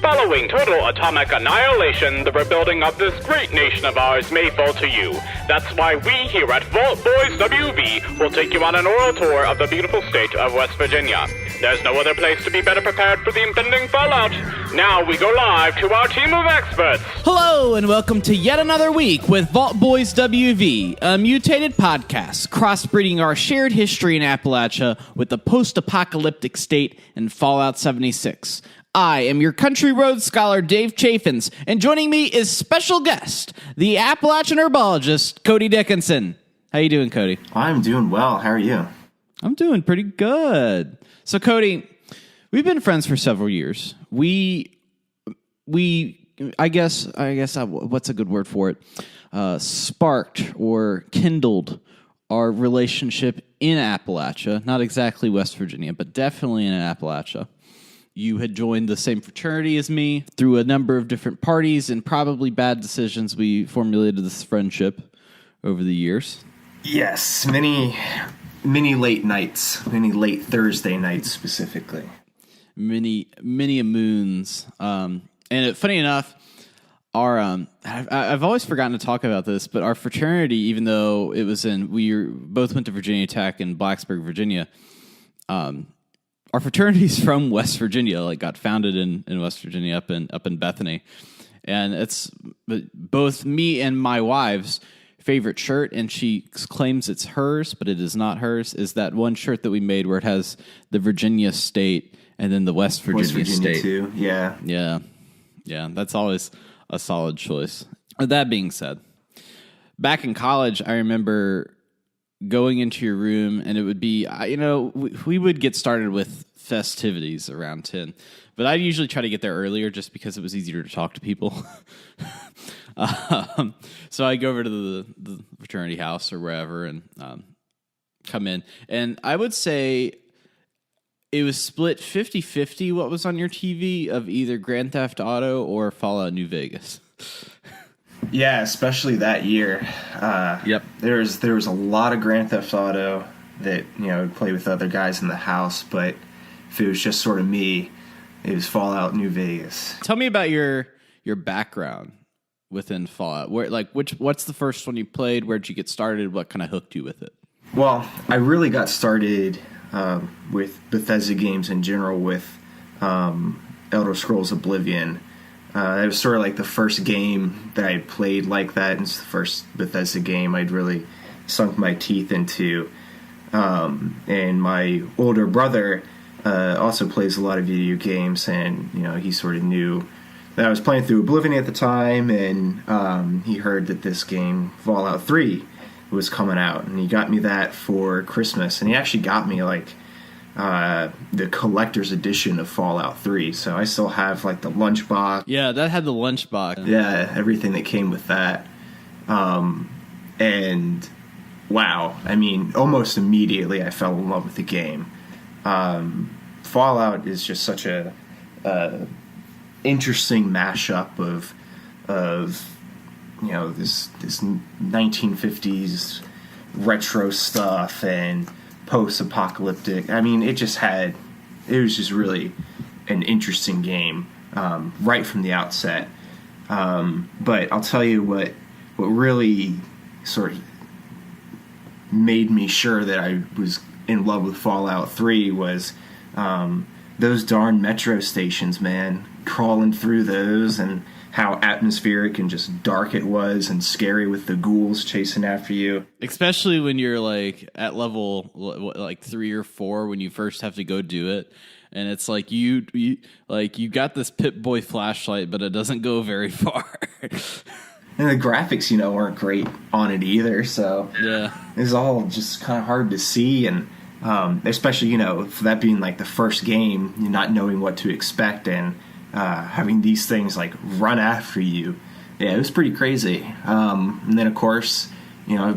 Following total atomic annihilation, the rebuilding of this great nation of ours may fall to you. That's why we here at Vault Boys WV will take you on an oral tour of the beautiful state of West Virginia. There's no other place to be better prepared for the impending fallout. Now we go live to our team of experts. Hello and welcome to yet another week with Vault Boys WV, a mutated podcast crossbreeding our shared history in Appalachia with the post-apocalyptic state in Fallout 76. I am your country road scholar, Dave Chaffins, and joining me is special guest, the Appalachian herbologist, Cody Dickinson. How you doing, Cody? I'm doing well. How are you? I'm doing pretty good. So, Cody, we've been friends for several years. I guess, what's a good word for it? Sparked or kindled our relationship in Appalachia. Not exactly West Virginia, but definitely in Appalachia. You had joined the same fraternity as me. Through a number of different parties and probably bad decisions, we formulated this friendship over the years. Yes, many late nights, many late Thursday nights specifically. Many moons. Funny enough, our I've always forgotten to talk about this, but our fraternity, even though we both went to Virginia Tech in Blacksburg, Virginia, our fraternity's from West Virginia, like got founded in West Virginia up in Bethany. And it's both me and my wife's favorite shirt, and she claims it's hers, but it is not hers, is that one shirt that we made where it has the Virginia state and then the West Virginia state. Too. Yeah. Yeah, that's always a solid choice. That being said, back in college, I remember going into your room, and it would be, we would get started with festivities around 10, but I'd usually try to get there earlier just because it was easier to talk to people. So I go over to the fraternity house or wherever and come in, and I would say it was split 50-50 what was on your TV of either Grand Theft Auto or Fallout New Vegas. Yeah, especially that year. Yep. There was a lot of Grand Theft Auto that, I'd play with other guys in the house, but if it was just sort of me, it was Fallout New Vegas. Tell me about your background within Fallout. What's the first one you played? Where'd you get started? What kind of hooked you with it? Well, I really got started with Bethesda games in general with Elder Scrolls Oblivion. It was sort of like the first game that I played like that. It's the first Bethesda game I'd really sunk my teeth into. And my older brother also plays a lot of video games, and he sort of knew that I was playing through Oblivion at the time, and he heard that this game, Fallout 3, was coming out, and he got me that for Christmas, and he actually got me the collector's edition of Fallout 3, so I still have the lunchbox. Yeah, that had the lunchbox. Yeah, everything that came with that. And wow, I mean, almost immediately I fell in love with the game. Fallout is just such a interesting mashup of this 1950s retro stuff and post-apocalyptic. I mean, it was just really an interesting game right from the outset. But I'll tell you what really sort of made me sure that I was in love with Fallout 3 was those darn metro stations, man. Crawling through those, and how atmospheric and just dark it was, and scary with the ghouls chasing after you. Especially when you're at level 3 or 4 when you first have to go do it, and it's you got this Pip-Boy flashlight, but it doesn't go very far. And the graphics, weren't great on it either, so yeah, it's all just kind of hard to see, and especially for that being the first game, not knowing what to expect and having these things run after you. Yeah, it was pretty crazy. And then of course, I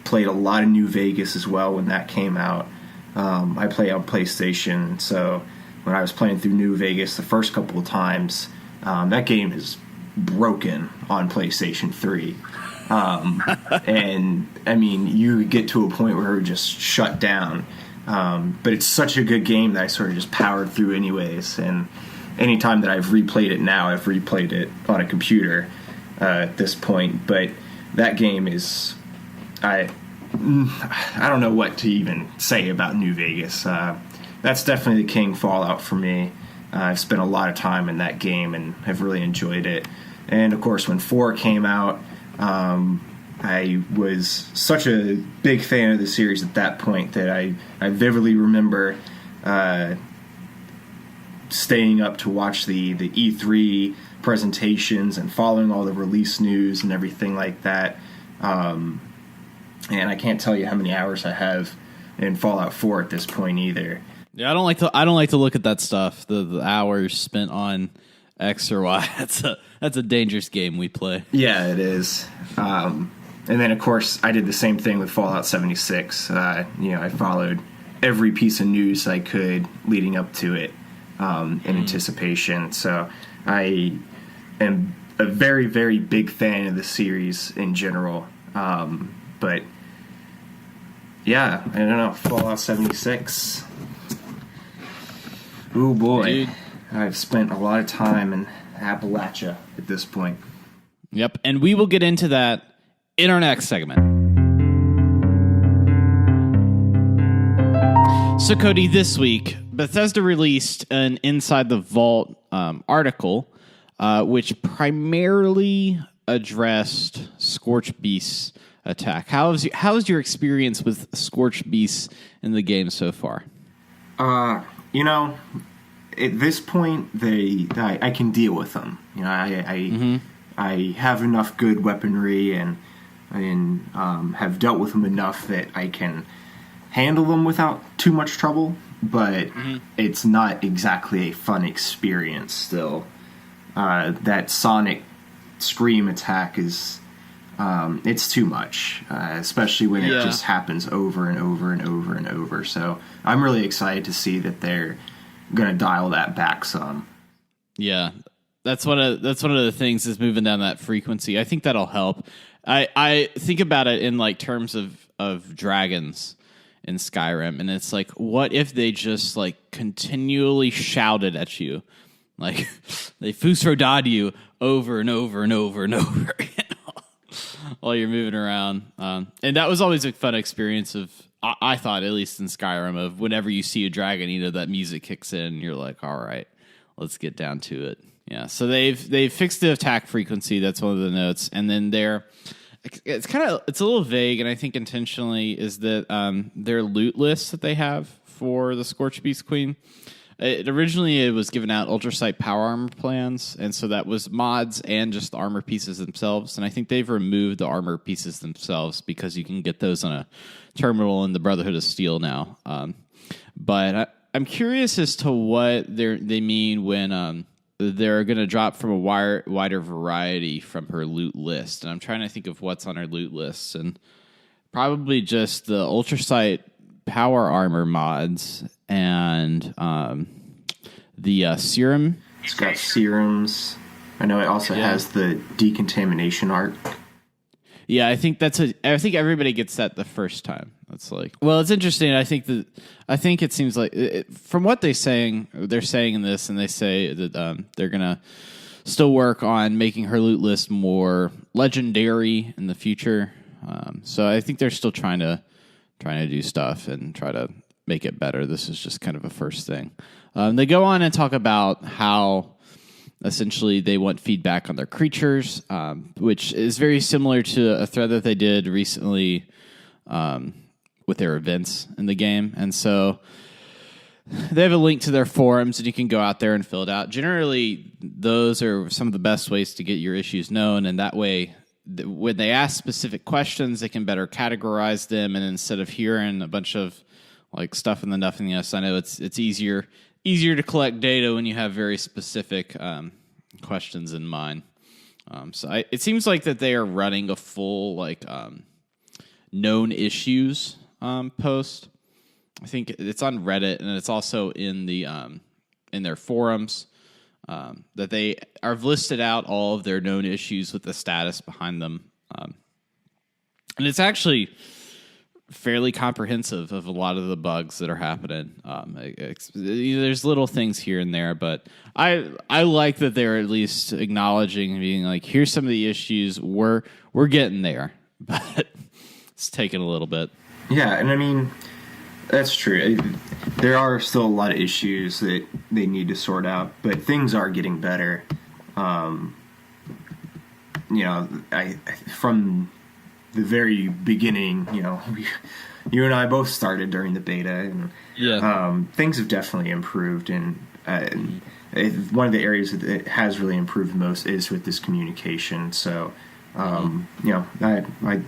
played a lot of New Vegas as well when that came out. I play on PlayStation, so when I was playing through New Vegas the first couple of times, that game is broken on PlayStation 3. And I mean, you get to a point where it would just shut down. But it's such a good game that I sort of just powered through anyways. And anytime that I've replayed it now, I've replayed it on a computer at this point. But that game is, I don't know what to even say about New Vegas. That's definitely the king Fallout for me. I've spent a lot of time in that game and have really enjoyed it. And of course, when 4 came out, I was such a big fan of the series at that point that I vividly remember staying up to watch the E3 presentations and following all the release news and everything like that. And I can't tell you how many hours I have in Fallout 4 at this point either. Yeah, I don't like to look at that stuff. The hours spent on X or Y. That's a dangerous game we play. Yeah, it is. And then of course I did the same thing with Fallout 76. I followed every piece of news I could leading up to it in anticipation. So I am a very, very big fan of the series in general. But yeah, I don't know, Fallout 76. Ooh boy, dude. I've spent a lot of time in Appalachia at this point. Yep, and we will get into that in our next segment. So Cody, this week, Bethesda released an Inside the Vault article, which primarily addressed Scorched Beast's attack. How's your experience with Scorched Beasts in the game so far? At this point, I can deal with them. I have enough good weaponry and have dealt with them enough that I can handle them without too much trouble. But it's not exactly a fun experience still. That sonic scream attack is it's too much, especially when it just happens over and over and over and over. So I'm really excited to see that they're going to dial that back some. Yeah, that's one of the things is moving down that frequency. I think that'll help. I think about it in like terms of dragons in Skyrim, and it's like, what if they just like continually shouted at you, like they Fusrodad you over and over and over and over again while you're moving around. And that was always a fun experience of, I thought, at least in Skyrim, of whenever you see a dragon, that music kicks in, and you're like, all right, let's get down to it. Yeah, so they've fixed the attack frequency. That's one of the notes, and then it's a little vague, and I think intentionally is that their loot list that they have for the Scorched Beast Queen. Originally, it was given out ultrasight power armor plans, and so that was mods and just the armor pieces themselves. And I think they've removed the armor pieces themselves because you can get those on a terminal in the Brotherhood of Steel now. But I'm curious as to what they mean when they're going to drop from a wider variety from her loot list. And I'm trying to think of what's on her loot list, and probably just the ultrasight power armor mods and the serum. It's got serums. I know it also has the decontamination arc. Yeah, I think everybody gets that the first time. That's like, well, it's interesting. I think it seems like from what they're saying in this, and they say that they're gonna still work on making her loot list more legendary in the future. So I think they're still trying to do stuff and try to make it better. This is just kind of a first thing. They go on and talk about how essentially they want feedback on their creatures, which is very similar to a thread that they did recently with their events in the game. And so they have a link to their forums, and you can go out there and fill it out. Generally, those are some of the best ways to get your issues known, and that way, when they ask specific questions, they can better categorize them. And instead of hearing a bunch of like stuff in the nothingness, I know it's easier to collect data when you have very specific questions in mind. So it seems like that they are running a full like known issues post. I think it's on Reddit, and it's also in the in their forums. That they are listed out all of their known issues with the status behind them. And it's actually fairly comprehensive of a lot of the bugs that are happening. There's little things here and there, but I like that they're at least acknowledging and being like, here's some of the issues. We're getting there, but it's taking a little bit. Yeah, and I mean, that's true. There are still a lot of issues that they need to sort out, but things are getting better. From the very beginning, you and I both started during the beta, and things have definitely improved. And one of the areas that has really improved the most is with this communication. So, I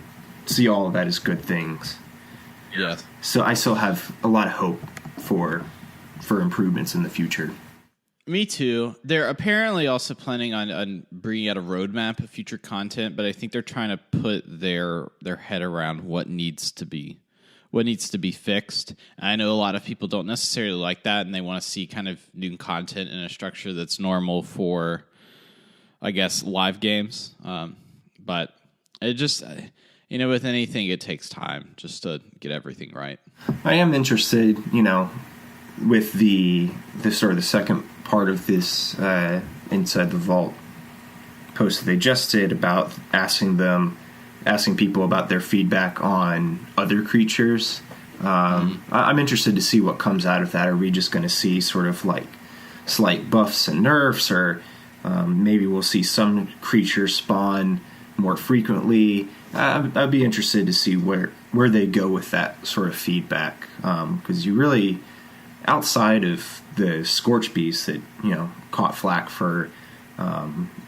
see all of that as good things. Yes. So I still have a lot of hope for improvements in the future. Me too. They're apparently also planning on bringing out a roadmap of future content, but I think they're trying to put their head around what needs to be fixed. And I know a lot of people don't necessarily like that, and they want to see kind of new content in a structure that's normal for, I guess, live games. But it just, with anything, it takes time just to get everything right. I am interested, with the sort of the second part of this Inside the Vault post that they just did about asking people about their feedback on other creatures. I'm interested to see what comes out of that. Are we just going to see sort of like slight buffs and nerfs, or maybe we'll see some creatures spawn more frequently? I'd be interested to see where they go with that sort of feedback, because you really, outside of the Scorched beast that caught flack for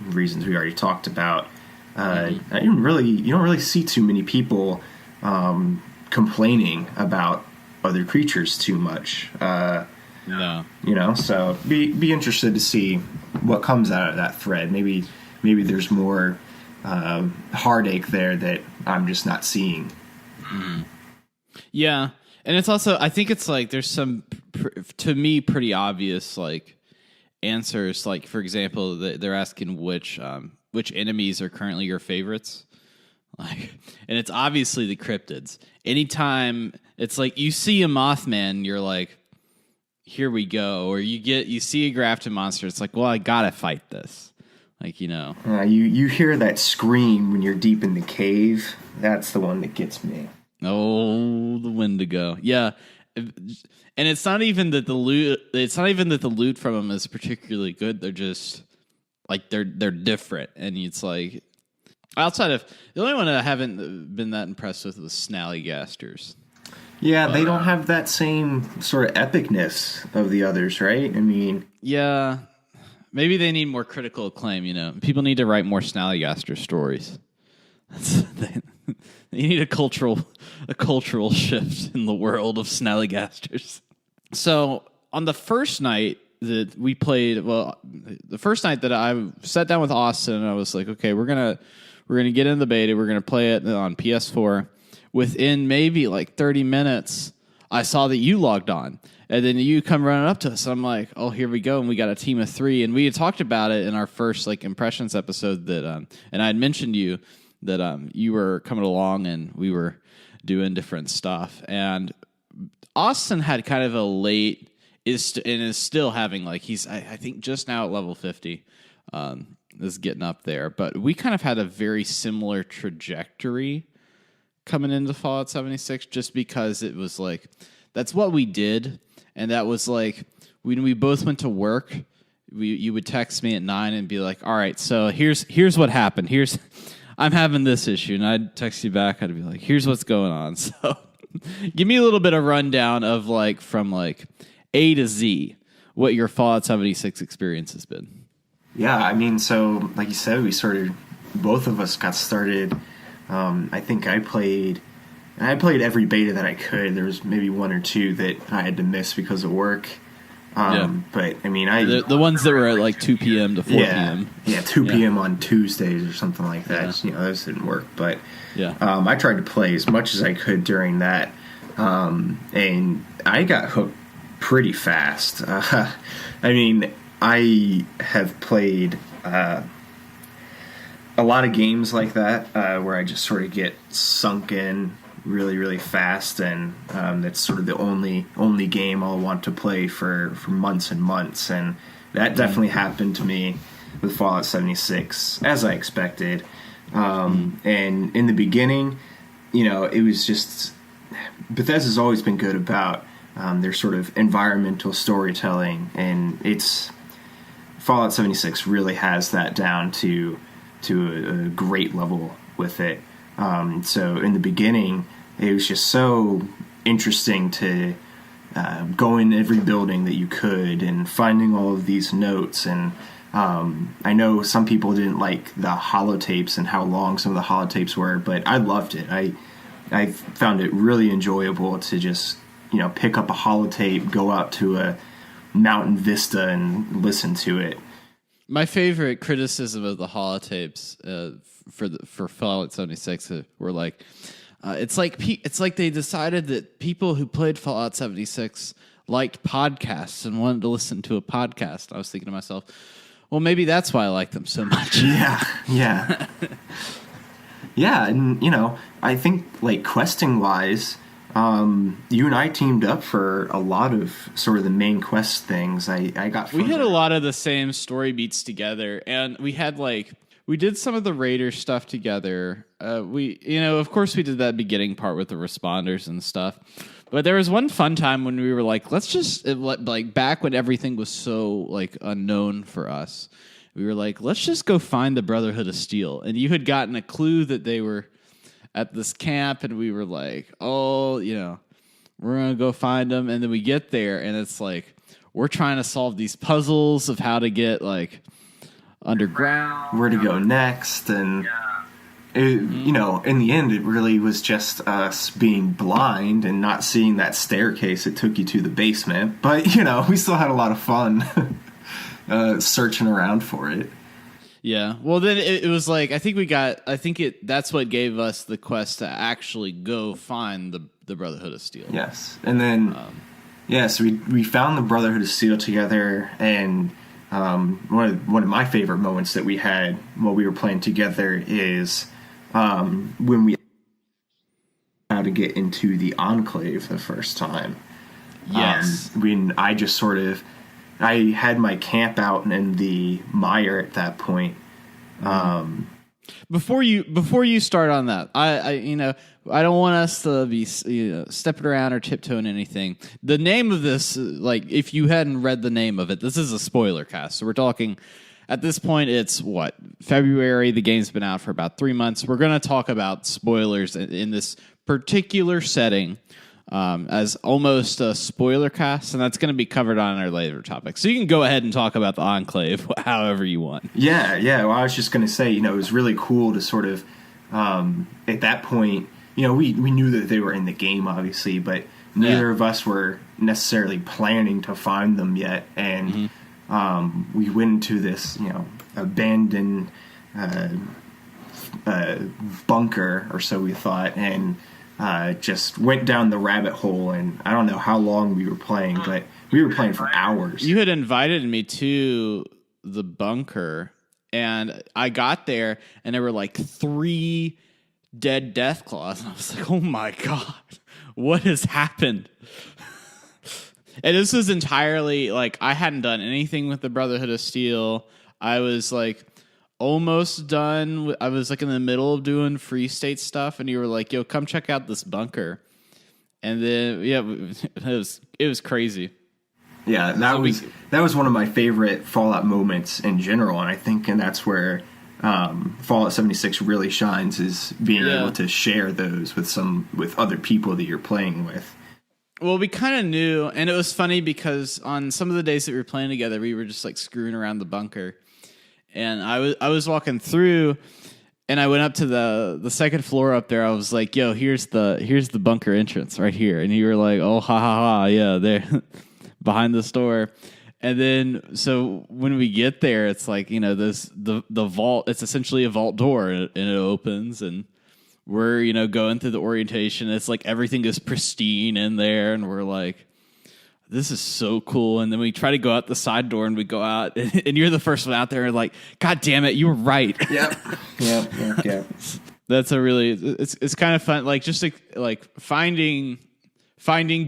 reasons we already talked about, you don't really see too many people complaining about other creatures too much. No, so be interested to see what comes out of that thread. Maybe there's more heartache there that I'm just not seeing. Yeah, and it's also, I think it's like there's some, to me, pretty obvious like answers. Like, for example, they're asking which enemies are currently your favorites. Like, and it's obviously the cryptids. Anytime it's like you see a Mothman, you're like, here we go. Or you see a grafted monster, it's like, well, I gotta fight this. Like, you hear that scream when you're deep in the cave. That's the one that gets me. Oh, the Wendigo. Yeah. And it's not even that the loot from them is particularly good. They're just like they're different, and it's like outside of the only one that I haven't been that impressed with was Snallygasters. Yeah, they don't have that same sort of epicness of the others, right? I mean, yeah, maybe they need more critical acclaim. People need to write more Snallygaster stories. You need a cultural shift in the world of Snallygasters. So on the first night that we played, the first night that I sat down with Austin, and I was like, okay, we're gonna get in the beta, we're gonna play it on PS4. Within maybe like 30 minutes, I saw that you logged on, and then you come running up to us. I'm like, oh, here we go, and we got a team of 3, and we had talked about it in our first like impressions episode that, and I had mentioned you that you were coming along and we were doing different stuff. And Austin had kind of a late is still having like he's I think just now at level 50 is getting up there. But we kind of had a very similar trajectory coming into Fallout 76 just because it was like that's what we did, and that was like when we both went to work. You would text me at 9 and be like, all right, so here's what happened. I'm having this issue, and I'd text you back. I'd be like, here's what's going on. So give me a little bit of rundown of like from like A to Z what your Fallout 76 experience has been. Yeah, I mean, so like you said, both of us got started. I think I played every beta that I could. There was maybe 1 or 2 that I had to miss because of work. But I mean, the ones that were at like 2 p.m. to 4 p.m. Yeah, 2 p.m. on Tuesdays or something like that. Yeah. Those didn't work. But I tried to play as much as I could during that, and I got hooked pretty fast. I mean, I have played a lot of games like that where I just sort of get sunk in really, really fast, and that's sort of the only game I'll want to play for months and months. And that definitely happened to me with Fallout 76, as I expected. And in the beginning, it was just Bethesda's always been good about their sort of environmental storytelling, and Fallout 76 really has that down to a great level with it. So in the beginning, it was just so interesting to go in every building that you could and finding all of these notes. And I know some people didn't like the holotapes and how long some of the holotapes were, but I loved it. I found it really enjoyable to just pick up a holotape, go out to a mountain vista, and listen to it. My favorite criticism of the holotapes for Fallout 76 were like, it's like they decided that people who played Fallout 76 liked podcasts and wanted to listen to a podcast. I was thinking to myself, well, maybe that's why I like them so much. Yeah. Yeah, and I think like questing wise, you and I teamed up for a lot of sort of the main quest things. We had a lot of the same story beats together, and we did some of the Raider stuff together. Of course we did that beginning part with the responders and stuff. But there was one fun time when we were like, let's just back when everything was so like unknown for us. We were like, let's just go find the Brotherhood of Steel. And you had gotten a clue that they were at this camp, and we were like, oh, we're going to go find them. And then we get there, and it's like, we're trying to solve these puzzles of how to get like underground, where to go next. And, in the end, it really was just us being blind and not seeing that staircase that took you to the basement. But, we still had a lot of fun searching around for it. Yeah. Well, then it was like, that's what gave us the quest to actually go find the Brotherhood of Steel. Yes. And then, so we found the Brotherhood of Steel together, and one of my favorite moments that we had while we were playing together is when we how to get into the Enclave the first time. Yes. When I had my camp out in the mire at that point. Before you start on that, I don't want us to be stepping around or tiptoeing anything. The name of this, like, if you hadn't read the name of it, this is a spoiler cast. So we're talking, at this point, it's February. The game's been out for about 3 months. We're going to talk about spoilers in this particular setting. As almost a spoiler cast, and that's going to be covered on our later topic. So you can go ahead and talk about the Enclave however you want. Yeah. Well, I was just going to say, it was really cool to sort of, at that point, we knew that they were in the game, obviously, but neither of us were necessarily planning to find them yet. And we went into this, abandoned bunker, or so we thought, and just went down the rabbit hole, and I don't know how long we were playing, but we were playing for hours. You had invited me to the bunker, and I got there, and there were like 3 dead death claws, and I was like, oh my god, what has happened? And this was entirely like, I hadn't done anything with the Brotherhood of Steel. I was like almost done. I was like in the middle of doing free state stuff, and you were like, yo, come check out this bunker. And then it was crazy. Yeah, that was one of my favorite Fallout moments in general, and I think that's where Fallout 76 really shines, is being able to share those with other people that you're playing with. Well, we kind of knew, and it was funny because on some of the days that we were playing together, we were just like screwing around the bunker. And I was walking through, and I went up to the second floor up there. I was like, "Yo, here's the bunker entrance right here." And you were like, "Oh, ha ha ha, yeah, there, behind this door." And then so when we get there, it's like the vault. It's essentially a vault door, and it opens, and we're going through the orientation. It's like everything is pristine in there, and we're like, this is so cool. And then we try to go out the side door, and we go out, and you're the first one out there, and like, God damn it, you were right. Yep. That's a really it's kind of fun, like just like finding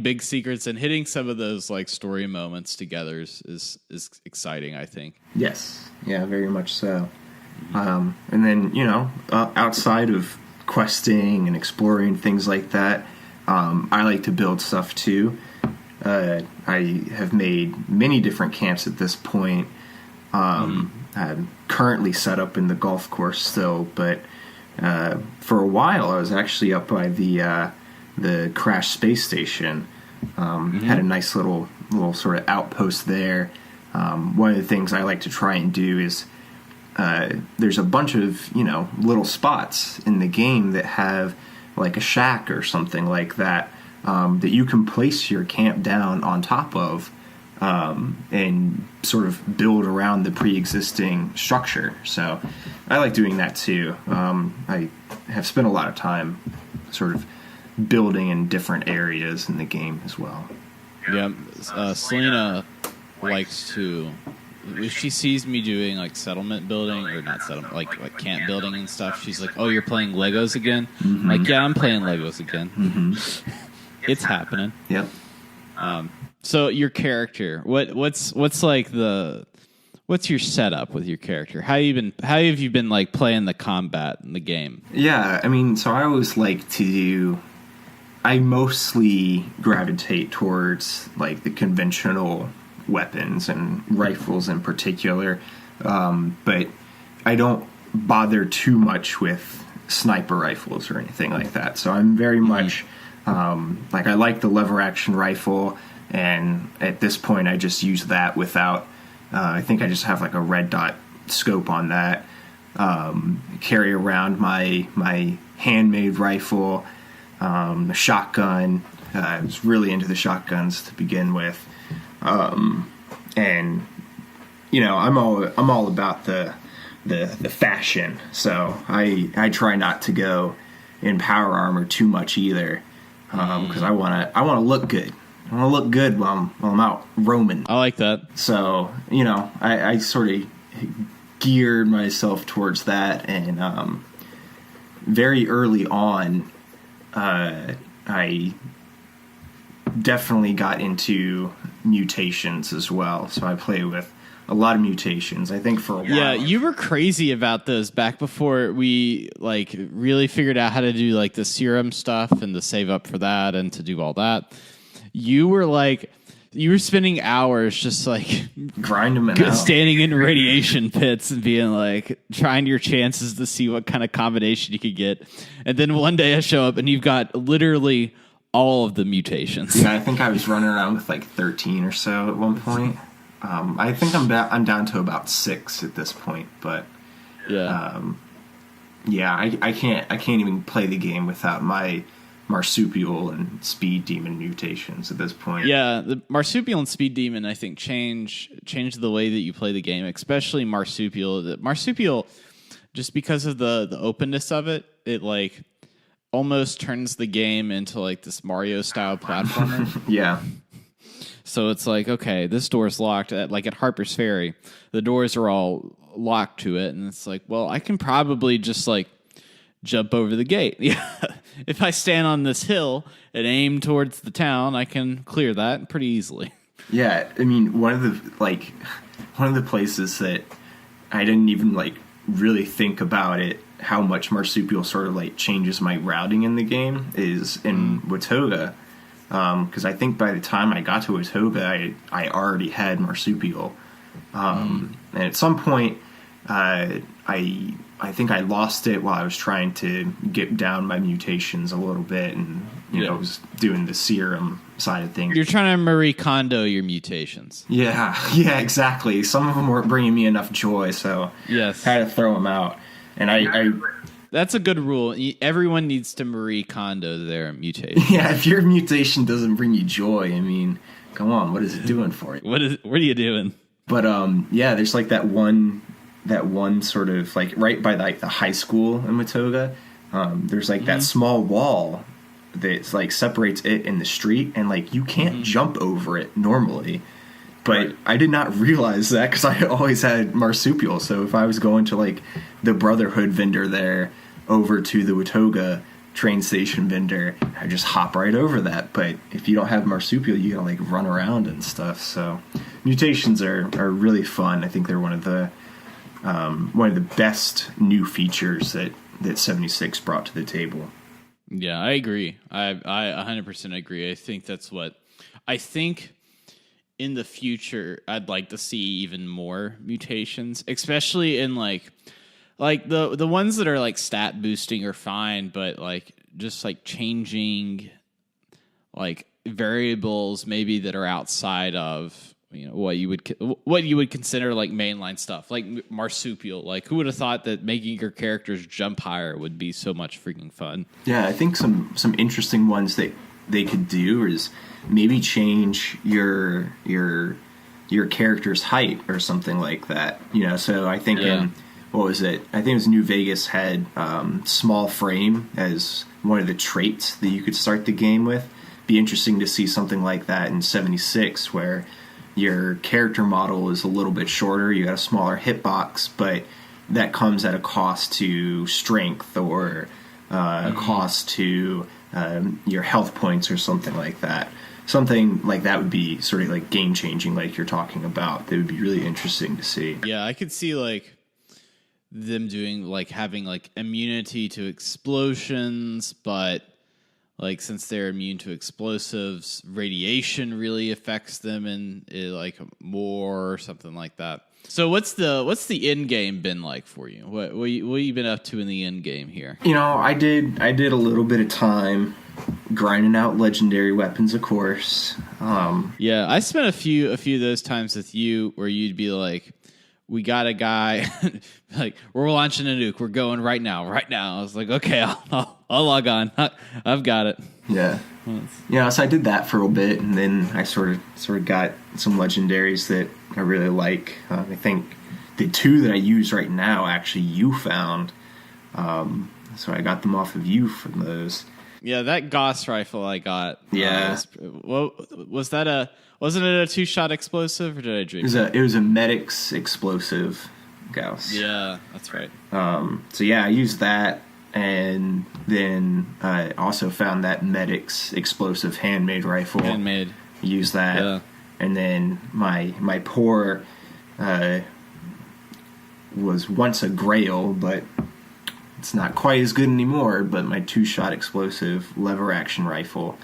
big secrets and hitting some of those like story moments together is exciting, I think. Yes, yeah, very much so. And then outside of questing and exploring things like that, I like to build stuff too. I have made many different camps at this point. I'm currently set up in the golf course still, but for a while I was actually up by the crashed space station. Had a nice little sort of outpost there. One of the things I like to try and do is there's a bunch of little spots in the game that have like a shack or something like that that you can place your camp down on top of and sort of build around the pre-existing structure. So I like doing that too. I have spent a lot of time sort of building in different areas in the game as well. Yeah, Selena likes to, if she sees me doing like settlement building, or not settlement, like camp building and stuff, she's like, "Oh, you're playing Legos again?" I'm like, yeah, I'm playing Legos again. It's happening. Yep. So your character, what's your setup with your character? How have you been like playing the combat in the game? Yeah, I mean, so I always like to I mostly gravitate towards like the conventional weapons and rifles in particular, but I don't bother too much with sniper rifles or anything like that. So I'm very much like I like the lever action rifle, and at this point I just use that without I think I just have like a red dot scope on that. Carry around my handmade rifle, the shotgun. I was really into the shotguns to begin with. And I'm all about the fashion, so I try not to go in power armor too much either, because I want to look good. I want to look good while I'm out roaming. I like that. So I sort of geared myself towards that, and very early on, I definitely got into mutations as well. So I play with a lot of mutations, I think, for a while. Yeah, you were crazy about those back before we like really figured out how to do like the serum stuff and to save up for that and to do all that. You were spending hours just like grinding them out, standing in radiation pits and being like trying your chances to see what kind of combination you could get. And then one day I show up and you've got literally all of the mutations. Yeah, I think I was running around with like 13 or so at one point. I think I'm down to about 6 at this point, but yeah, I can't even play the game without my marsupial and speed demon mutations at this point. Yeah, the marsupial and speed demon I think change the way that you play the game, especially marsupial. The marsupial, just because of the openness of it, it like almost turns the game into like this Mario style platformer. Yeah. So it's like, okay, this door's locked. Like at Harper's Ferry, the doors are all locked to it, and it's like, well, I can probably just like jump over the gate. Yeah, if I stand on this hill and aim towards the town, I can clear that pretty easily. Yeah, I mean, one of the places that I didn't even like really think about it, how much marsupial sort of like changes my routing in the game, is in Watoga. Because I think by the time I got to Watoga, I already had marsupial. And at some point, I think I lost it while I was trying to get down my mutations a little bit, and I was doing the serum side of things. You're trying to Marie Kondo your mutations. Yeah, exactly. Some of them weren't bringing me enough joy, so yes, I had to throw them out. And I that's a good rule. Everyone needs to Marie Kondo their mutation. Yeah, if your mutation doesn't bring you joy, I mean, come on, what is it doing for you? What are you doing? But yeah, there's like that one sort of like right by like the high school in Watoga. There's like that small wall that like separates it and the street, and like you can't jump over it normally. But I did not realize that because I always had marsupial. So if I was going to like the Brotherhood vendor there, over to the Watoga train station vendor, I just hop right over that. But if you don't have marsupial, you gotta like run around and stuff. So mutations are really fun. I think they're one of the best new features that 76 brought to the table. Yeah, I agree. I 100% agree. I think in the future I'd like to see even more mutations, especially in like the ones that are like stat boosting are fine, but like just like changing like variables maybe that are outside of what you would consider like mainline stuff, like marsupial. Like who would have thought that making your characters jump higher would be so much freaking fun? Yeah, I think some interesting ones that they could do is maybe change your character's height or something like that. So I think in what was it? I think it was New Vegas had small frame as one of the traits that you could start the game with. Be interesting to see something like that in 76 where your character model is a little bit shorter, you got a smaller hitbox, but that comes at a cost to strength or a cost to your health points or something like that. Something like that would be sort of like game changing, like you're talking about. That would be really interesting to see. Yeah, I could see like them doing like having like immunity to explosions, but like since they're immune to explosives, radiation really affects them and like more or something like that. So what's the end game been like for you? What you been up to in the end game here? I did a little bit of time grinding out legendary weapons, of course. Yeah, I spent a few of those times with you where you'd be like, we got a guy, like, we're launching a nuke. We're going right now. I was like, okay, I'll log on. I've got it. Yeah. So I did that for a bit, and then I sort of got some legendaries that I really like. I think the two that I use right now, actually, you found. So I got them off of you from those. Yeah, that Gauss rifle I got. Yeah. Wasn't it a 2-shot explosive, or did I dream? It was a Medic's explosive, Gauss. Yeah, that's right. So yeah, I used that, and then I also found that Medic's explosive handmade rifle. Handmade. Used that, yeah. And then my poor was once a Grail, but it's not quite as good anymore. But my 2-shot explosive lever action rifle.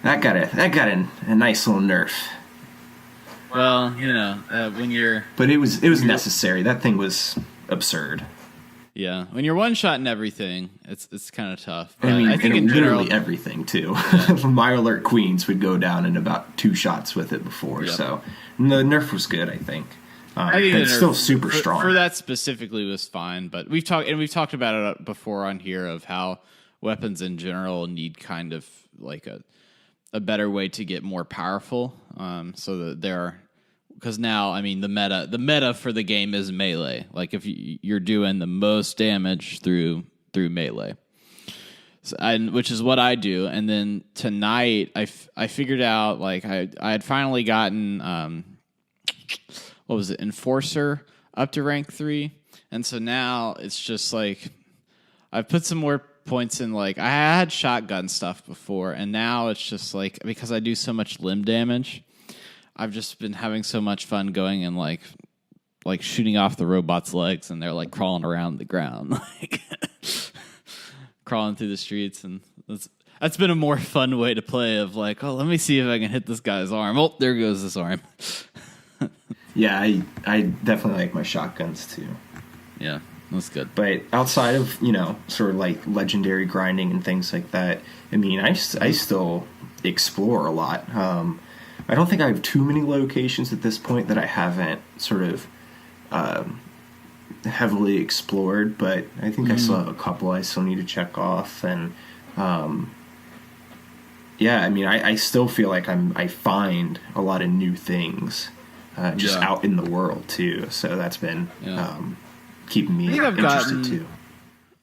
That got a nice little nerf. Well, when you're... But it was necessary. That thing was absurd. Yeah, when you're one-shotting everything, it's kind of tough. But I think in general, literally everything, too. My Alert Queens would go down in about 2 shots with it before, so the nerf was good, I think. I think it's still super strong. For that specifically was fine, but we've talked about it before on here of how weapons in general need kind of like a better way to get more powerful, so that they're... Because now, I mean, the meta for the game is melee. Like if you're doing the most damage through melee, which is what I do. And then tonight, I figured out like I had finally gotten what was it, Enforcer up to rank 3, and so now it's just like I've put some more points in. Like I had shotgun stuff before, and now it's just like because I do so much limb damage. I've just been having so much fun going and like shooting off the robot's legs, and they're like crawling around the ground, like crawling through the streets, and that's been a more fun way to play. Of like, oh, let me see if I can hit this guy's arm. Oh, there goes this arm. Yeah, I definitely like my shotguns too. Yeah, that's good. But outside of sort of like legendary grinding and things like that, I mean, I still explore a lot. I don't think I have too many locations at this point that I haven't sort of heavily explored, but I think I still have a couple I still need to check off. And yeah, I mean, I still feel like I find a lot of new things just out in the world too. So that's been keeping me interested too.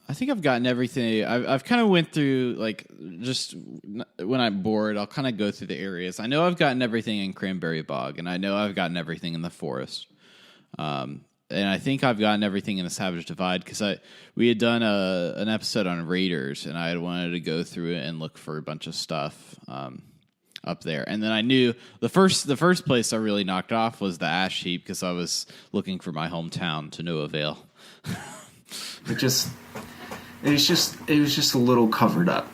I think I've gotten everything. I've kind of went through, like, just when I'm bored, I'll kind of go through the areas. I know I've gotten everything in Cranberry Bog, and I know I've gotten everything in the forest. and I think I've gotten everything in the Savage Divide because we had done an episode on Raiders, and I had wanted to go through it and look for a bunch of stuff up there. And then I knew the first place I really knocked off was the Ash Heap because I was looking for my hometown to no avail. It was just a little covered up.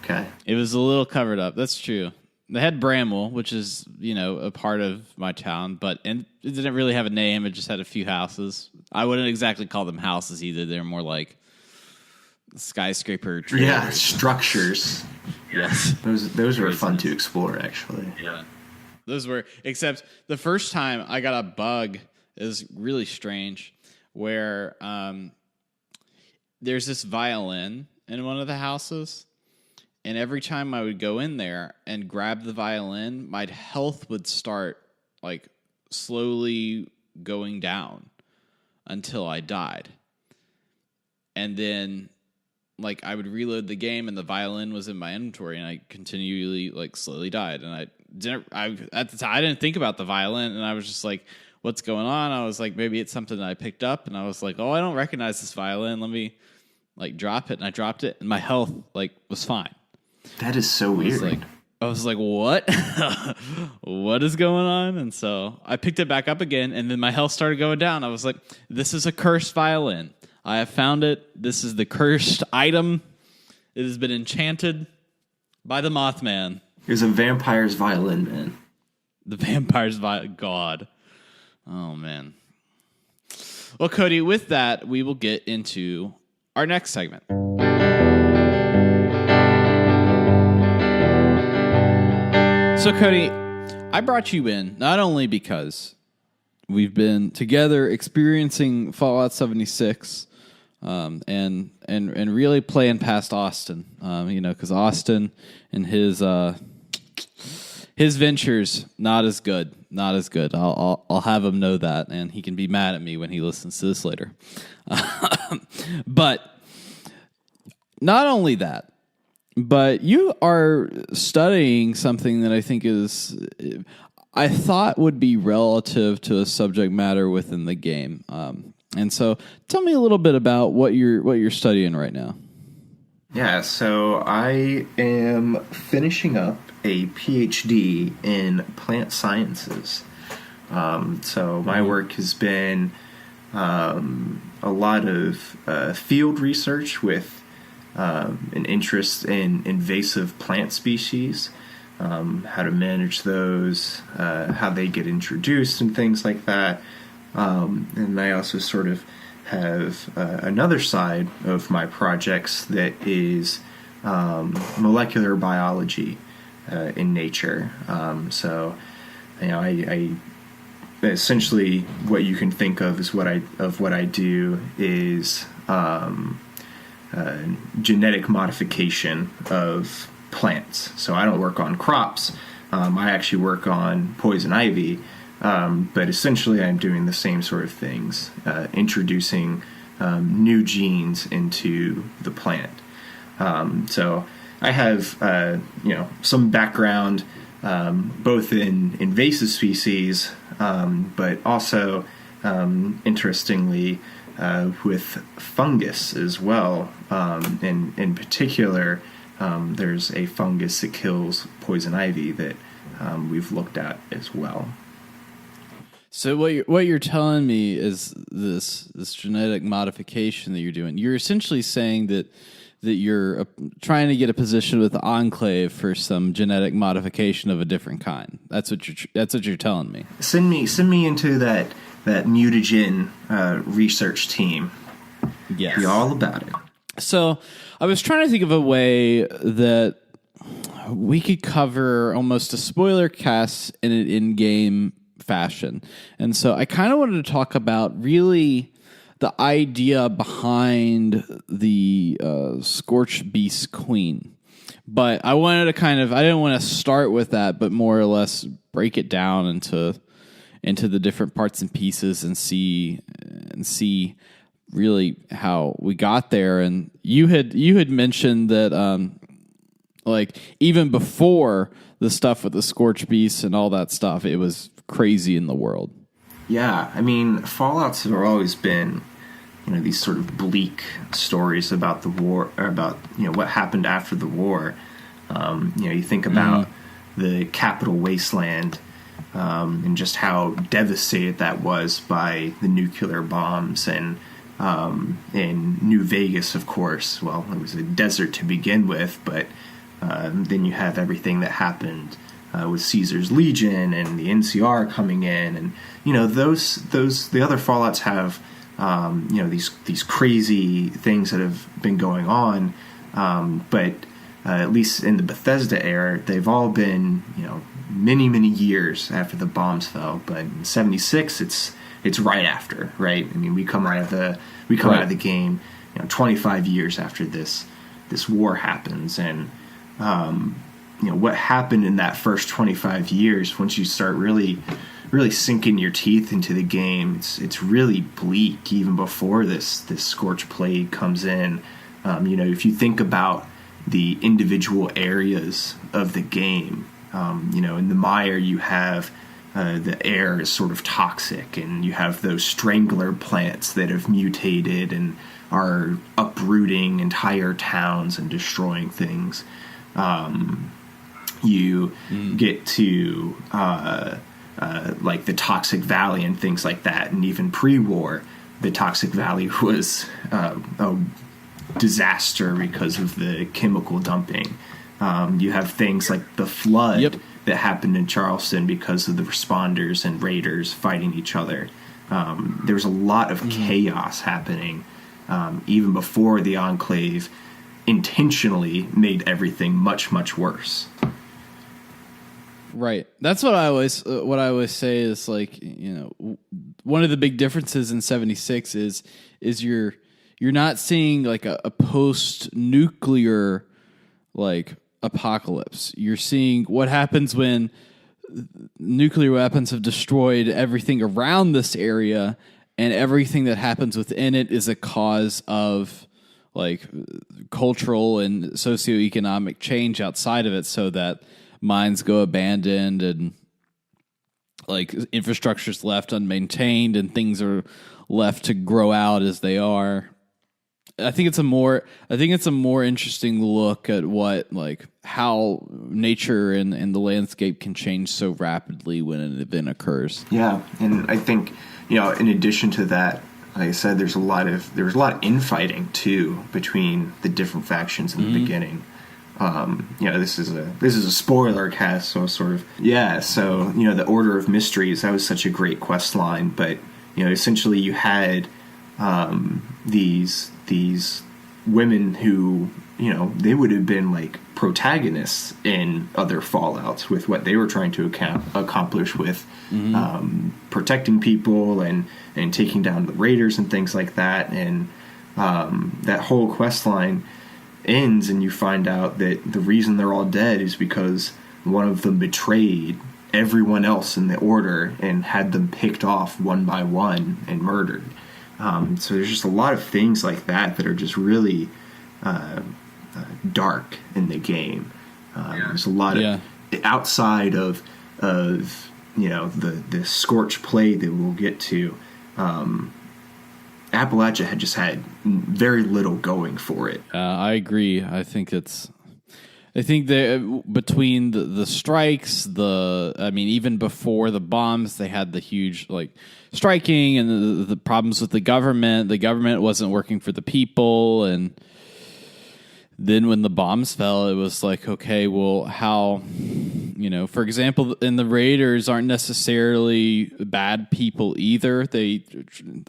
Okay. It was a little covered up. That's true. They had Bramwell, which is, a part of my town, and it didn't really have a name. It just had a few houses. I wouldn't exactly call them houses either. They're more like skyscraper trailers. Yeah, structures. Yes. Those were fun to explore, actually. Yeah. Those were, except the first time I got a bug is really strange, where there's this violin in one of the houses. And every time I would go in there and grab the violin, my health would start like slowly going down until I died. And then like I would reload the game and the violin was in my inventory and I continually like slowly died. And at the time I didn't think about the violin and I was just like, what's going on? I was like, maybe it's something that I picked up and I was like, oh, I don't recognize this violin. Let me like drop it. And I dropped it and my health like was fine. That is so weird. I was like, what? What is going on? And so I picked it back up again, and then my health started going down. I was like, this is a cursed violin. I have found it. This is the cursed item. It has been enchanted by the Mothman. Here's a vampire's violin, man. The vampire's violin. God. Oh, man. Well, Cody, with that, we will get into our next segment. So, Cody, I brought you in not only because we've been together experiencing Fallout 76 and really playing past Austin, because Austin and his ventures not as good. I'll have him know that, and he can be mad at me when he listens to this later. But not only that. But you are studying something that I thought would be relative to a subject matter within the game. And so tell me a little bit about what you're studying right now. Yeah, so I am finishing up a PhD in plant sciences. So my work has been a lot of field research with an interest in invasive plant species, how to manage those, how they get introduced and things like that. And I also sort of have another side of my projects that is molecular biology in nature. So, I essentially what you can think of as what I do is genetic modification of plants. So I don't work on crops. I actually work on poison ivy. But essentially I'm doing the same sort of things, introducing new genes into the plant. So I have, some background both in invasive species, but also, interestingly, with fungus as well. In particular, there's a fungus that kills poison ivy that we've looked at as well. So what you're telling me is this genetic modification that you're doing. You're essentially saying that you're trying to get a position with the Enclave for some genetic modification of a different kind. That's what you're telling me. Send me into that mutagen research team. Yes. Be all about it. So I was trying to think of a way that we could cover almost a spoiler cast in an in-game fashion. And so I kind of wanted to talk about really the idea behind the Scorched Beast Queen. But I wanted to I didn't want to start with that, but more or less break it down into the different parts and pieces and see really how we got there. And you had mentioned that like even before the stuff with the Scorched Beast and all that stuff, it was crazy in the world. Yeah, I mean, Fallout's have always been, these sort of bleak stories about the war, or about, what happened after the war. You think about the Capital Wasteland, and just how devastated that was by the nuclear bombs, and in New Vegas, of course. Well, it was a desert to begin with, but then you have everything that happened with Caesar's Legion and the NCR coming in, and the other Fallouts have these crazy things that have been going on, but at least in the Bethesda era, they've all been many years after the bombs fell. But in '76, it's right after, right? I mean, we come out of the game 25 years after this war happens, and what happened in that first 25 years, once you start really sinking your teeth into the game, it's really bleak even before this Scorched plague comes in. If you think about the individual areas of the game, in the mire you have the air is sort of toxic, and you have those strangler plants that have mutated and are uprooting entire towns and destroying things. You get to like the Toxic Valley and things like that, and even pre-war, the Toxic Valley was a disaster because of the chemical dumping. You have things like the flood that happened in Charleston because of the responders and raiders fighting each other. There's a lot of chaos happening even before the Enclave intentionally made everything much worse. Right. That's what I always say is, like, one of the big differences in '76 is you're not seeing like a post-nuclear like apocalypse. You're seeing what happens when nuclear weapons have destroyed everything around this area, and everything that happens within it is a cause of like cultural and socioeconomic change outside of it, so that mines go abandoned and like infrastructure's left unmaintained and things are left to grow out as they are. I think it's a more interesting look at what, like, how nature and the landscape can change so rapidly when an event occurs. Yeah, and I think in addition to that, like I said, there was a lot of infighting too between the different factions in the beginning. This is a spoiler cast, so So the Order of Mysteries, that was such a great quest line, but essentially you had these women who they would have been like protagonists in other Fallouts with what they were trying to accomplish with protecting people and taking down the raiders and things like that, and that whole quest line ends and you find out that the reason they're all dead is because one of them betrayed everyone else in the order and had them picked off one by one and murdered. So there's just a lot of things like that are just really dark in the game. There's a lot of outside of the Scorched plague that we'll get to. Appalachia had just had very little going for it. I agree. I think between the strikes, even before the bombs, they had the huge like striking and the problems with the government. The government wasn't working for the people, and then when the bombs fell, it was like, okay, well, how, for example, and the raiders aren't necessarily bad people either. They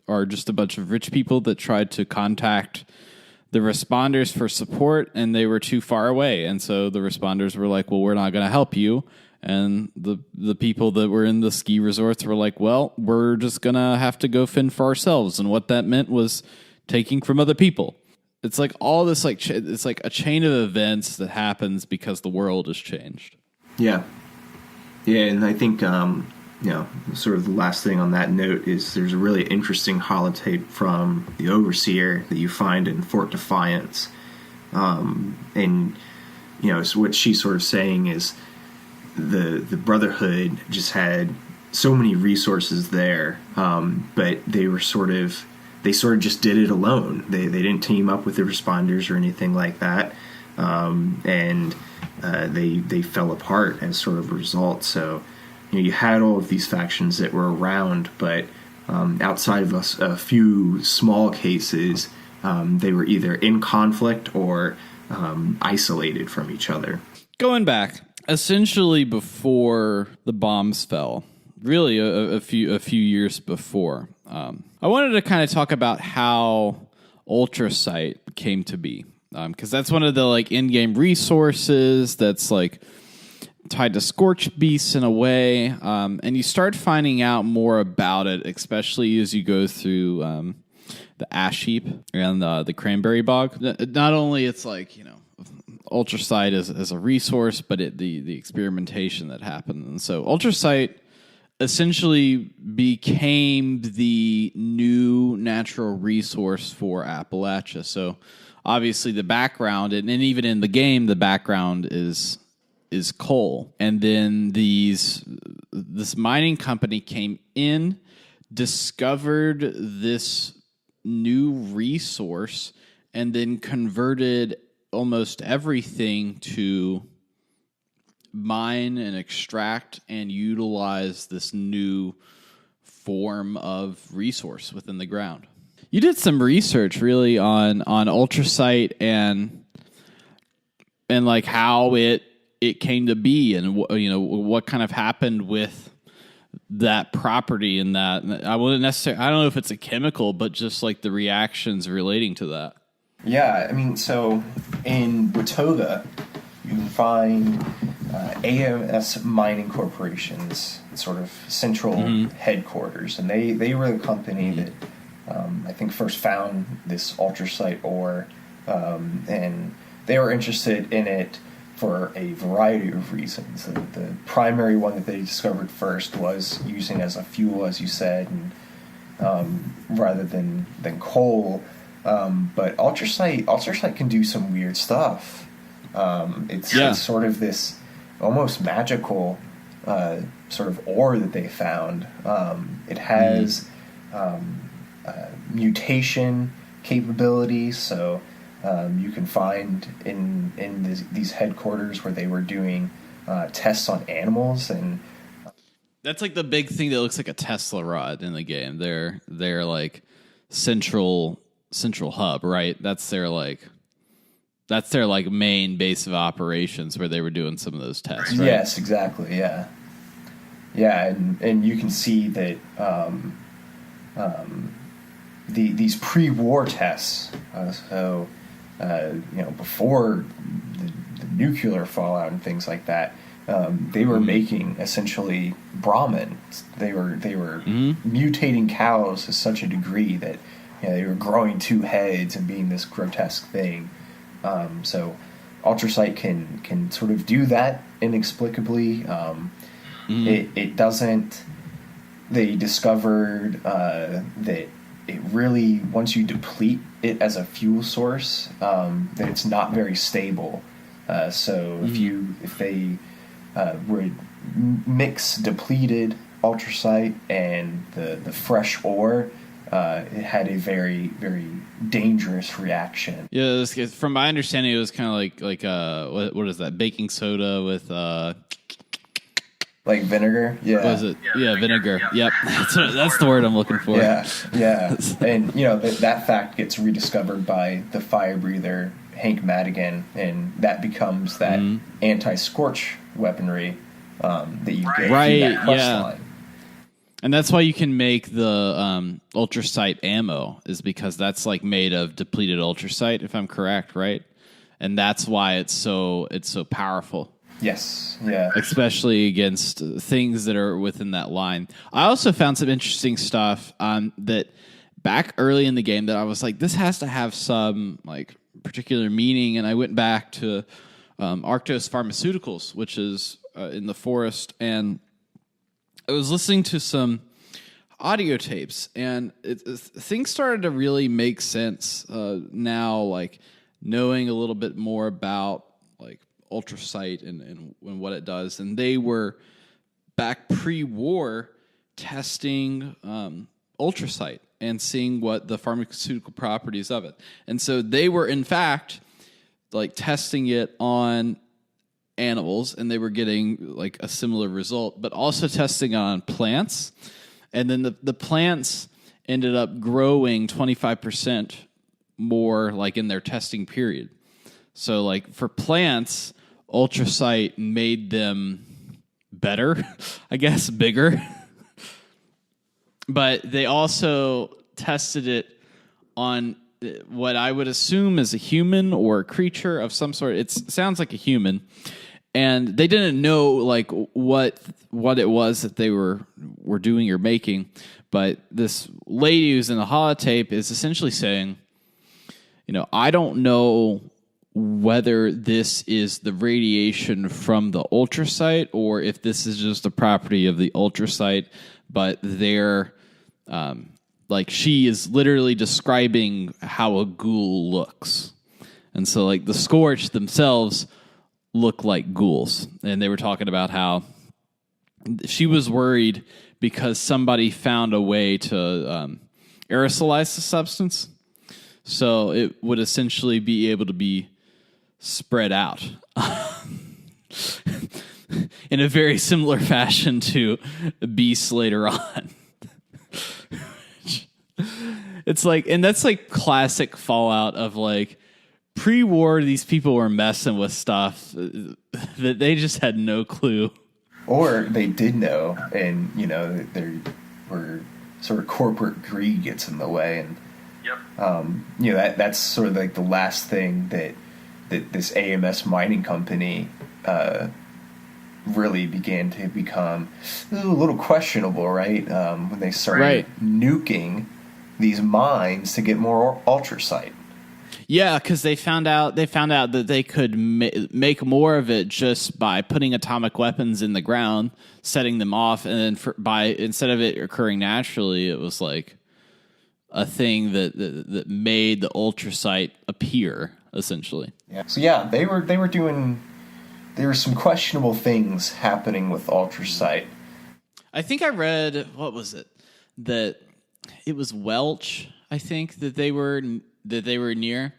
are just a bunch of rich people that tried to contact the responders for support, and they were too far away. And so the responders were like, well, we're not going to help you. And the people that were in the ski resorts were like, well, we're just going to have to go fend for ourselves. And what that meant was taking from other people. It's like all this, like, it's like a chain of events that happens because the world has changed. Yeah. Yeah, and I think, sort of the last thing on that note is there's a really interesting holotape from the Overseer that you find in Fort Defiance. So what she's sort of saying is the Brotherhood just had so many resources there, but they sort of just did it alone. They didn't team up with the responders or anything like that, and they fell apart as sort of a result. So you had all of these factions that were around, but outside of a few small cases, they were either in conflict or isolated from each other. Going back, essentially before the bombs fell, really a few years before, I wanted to kind of talk about how Ultrasight came to be, because that's one of the like in-game resources that's like tied to Scorched beasts in a way, and you start finding out more about it, especially as you go through the ash heap and the cranberry bog. Not only it's like, Ultrasight as a resource, but the experimentation that happened. And so Ultrasight essentially became the new natural resource for Appalachia. So obviously the background, and even in the game, the background is coal. And then this mining company came in, discovered this new resource, and then converted almost everything to mine and extract and utilize this new form of resource within the ground. You did some research really on Ultrasight and like how it came to be, and what kind of happened with that property, and that I wouldn't necessarily, I don't know if it's a chemical, but just like the reactions relating to that. Yeah, I mean, so in Watoga, you can find AMS Mining Corporation's sort of central headquarters, and they were the company that I think first found this Ultrasight ore, and they were interested in it for a variety of reasons. The primary one that they discovered first was using as a fuel, as you said, and rather than coal. But Ultrasight can do some weird stuff. It's sort of this almost magical sort of ore that they found. It has mutation capabilities, so you can find in these headquarters where they were doing tests on animals, and that's like the big thing that looks like a Tesla rod in the game. They're like central hub, right? That's their main base of operations where they were doing some of those tests, right? Yes, exactly. Yeah, and you can see that these pre-war tests. Before the nuclear fallout and things like that, they were making essentially Brahmin. They were mutating cows to such a degree that they were growing two heads and being this grotesque thing. So Ultrasight can sort of do that inexplicably. It doesn't. They discovered that it really, once you deplete it as a fuel source, that it's not very stable. So if they would mix depleted Ultrasight and the fresh ore, it had a very, very dangerous reaction. Yeah, from my understanding, it was kind of like what is that? Baking soda with like vinegar. Yeah, was it? Yeah, vinegar. Yep, that's the word I'm looking for. Yeah. And that fact gets rediscovered by the fire breather Hank Madigan, and that becomes that anti-scorch weaponry that you get through that quest line. And that's why you can make the Ultrasight ammo, is because that's like made of depleted Ultrasight, if I'm correct, right? And that's why it's so powerful. Yes, yeah. Especially against things that are within that line. I also found some interesting stuff that back early in the game that I was like, this has to have some like particular meaning. And I went back to Arctos Pharmaceuticals, which is in the forest, and I was listening to some audio tapes, and things started to really make sense now, like knowing a little bit more about like Ultrasight and what it does. And they were back pre-war, testing ultrasite and seeing what the pharmaceutical properties of it. And so they were, in fact, like testing it on animals, and they were getting like a similar result, but also testing on plants. And then the plants ended up growing 25% more like in their testing period. So like for plants, ultrasite made them better, I guess, bigger. But they also tested it on what I would assume is a human or a creature of some sort. It sounds like a human. And they didn't know like what it was that they were doing or making. But this lady who's in the holotape is essentially saying, I don't know whether this is the radiation from the ultrasite or if this is just a property of the ultrasite, but they're like she is literally describing how a ghoul looks. And so like the Scorched themselves look like ghouls. And they were talking about how she was worried because somebody found a way to aerosolize the substance. So it would essentially be able to be spread out in a very similar fashion to beasts later on. It's like, and that's like classic Fallout of like pre-war, these people were messing with stuff that they just had no clue. Or they did know, and, they were sort of corporate greed gets in the way. And, that's sort of like the last thing that this AMS mining company really began to become a little questionable, right? When they started nuking these mines to get more ultrasite. Yeah, because they found out that they could make more of it just by putting atomic weapons in the ground, setting them off, and then instead of it occurring naturally, it was like a thing that made the ultrasite appear, essentially. Yeah. So yeah, there were some questionable things happening with ultrasite. I think I read, what was it? That it was Welch, I think, that they were near,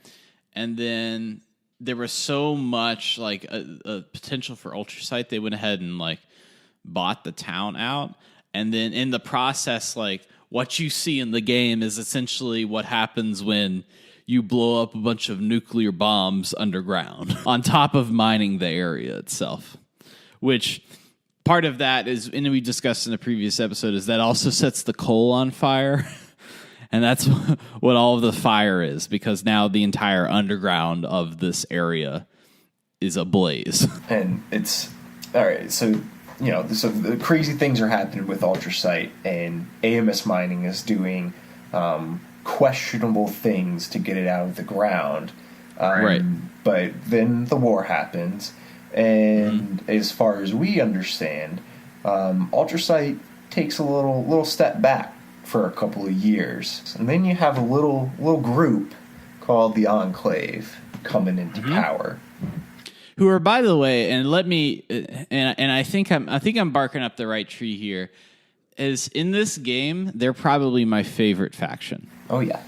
and then there was so much like a potential for ultrasite, they went ahead and like bought the town out, and then in the process, like what you see in the game is essentially what happens when you blow up a bunch of nuclear bombs underground on top of mining the area itself, which part of that is, and we discussed in a previous episode, is that also sets the coal on fire. And that's what all of the fire is, because now the entire underground of this area is ablaze. And it's all right. So, so the crazy things are happening with ultrasite, and AMS mining is doing questionable things to get it out of the ground. Right. But then the war happens, and as far as we understand, ultrasite takes a little step back for a couple of years, and then you have a little group called the Enclave coming into power, who are, by the way, and let me, and I think I'm barking up the right tree here, is in this game they're probably my favorite faction. Oh yeah,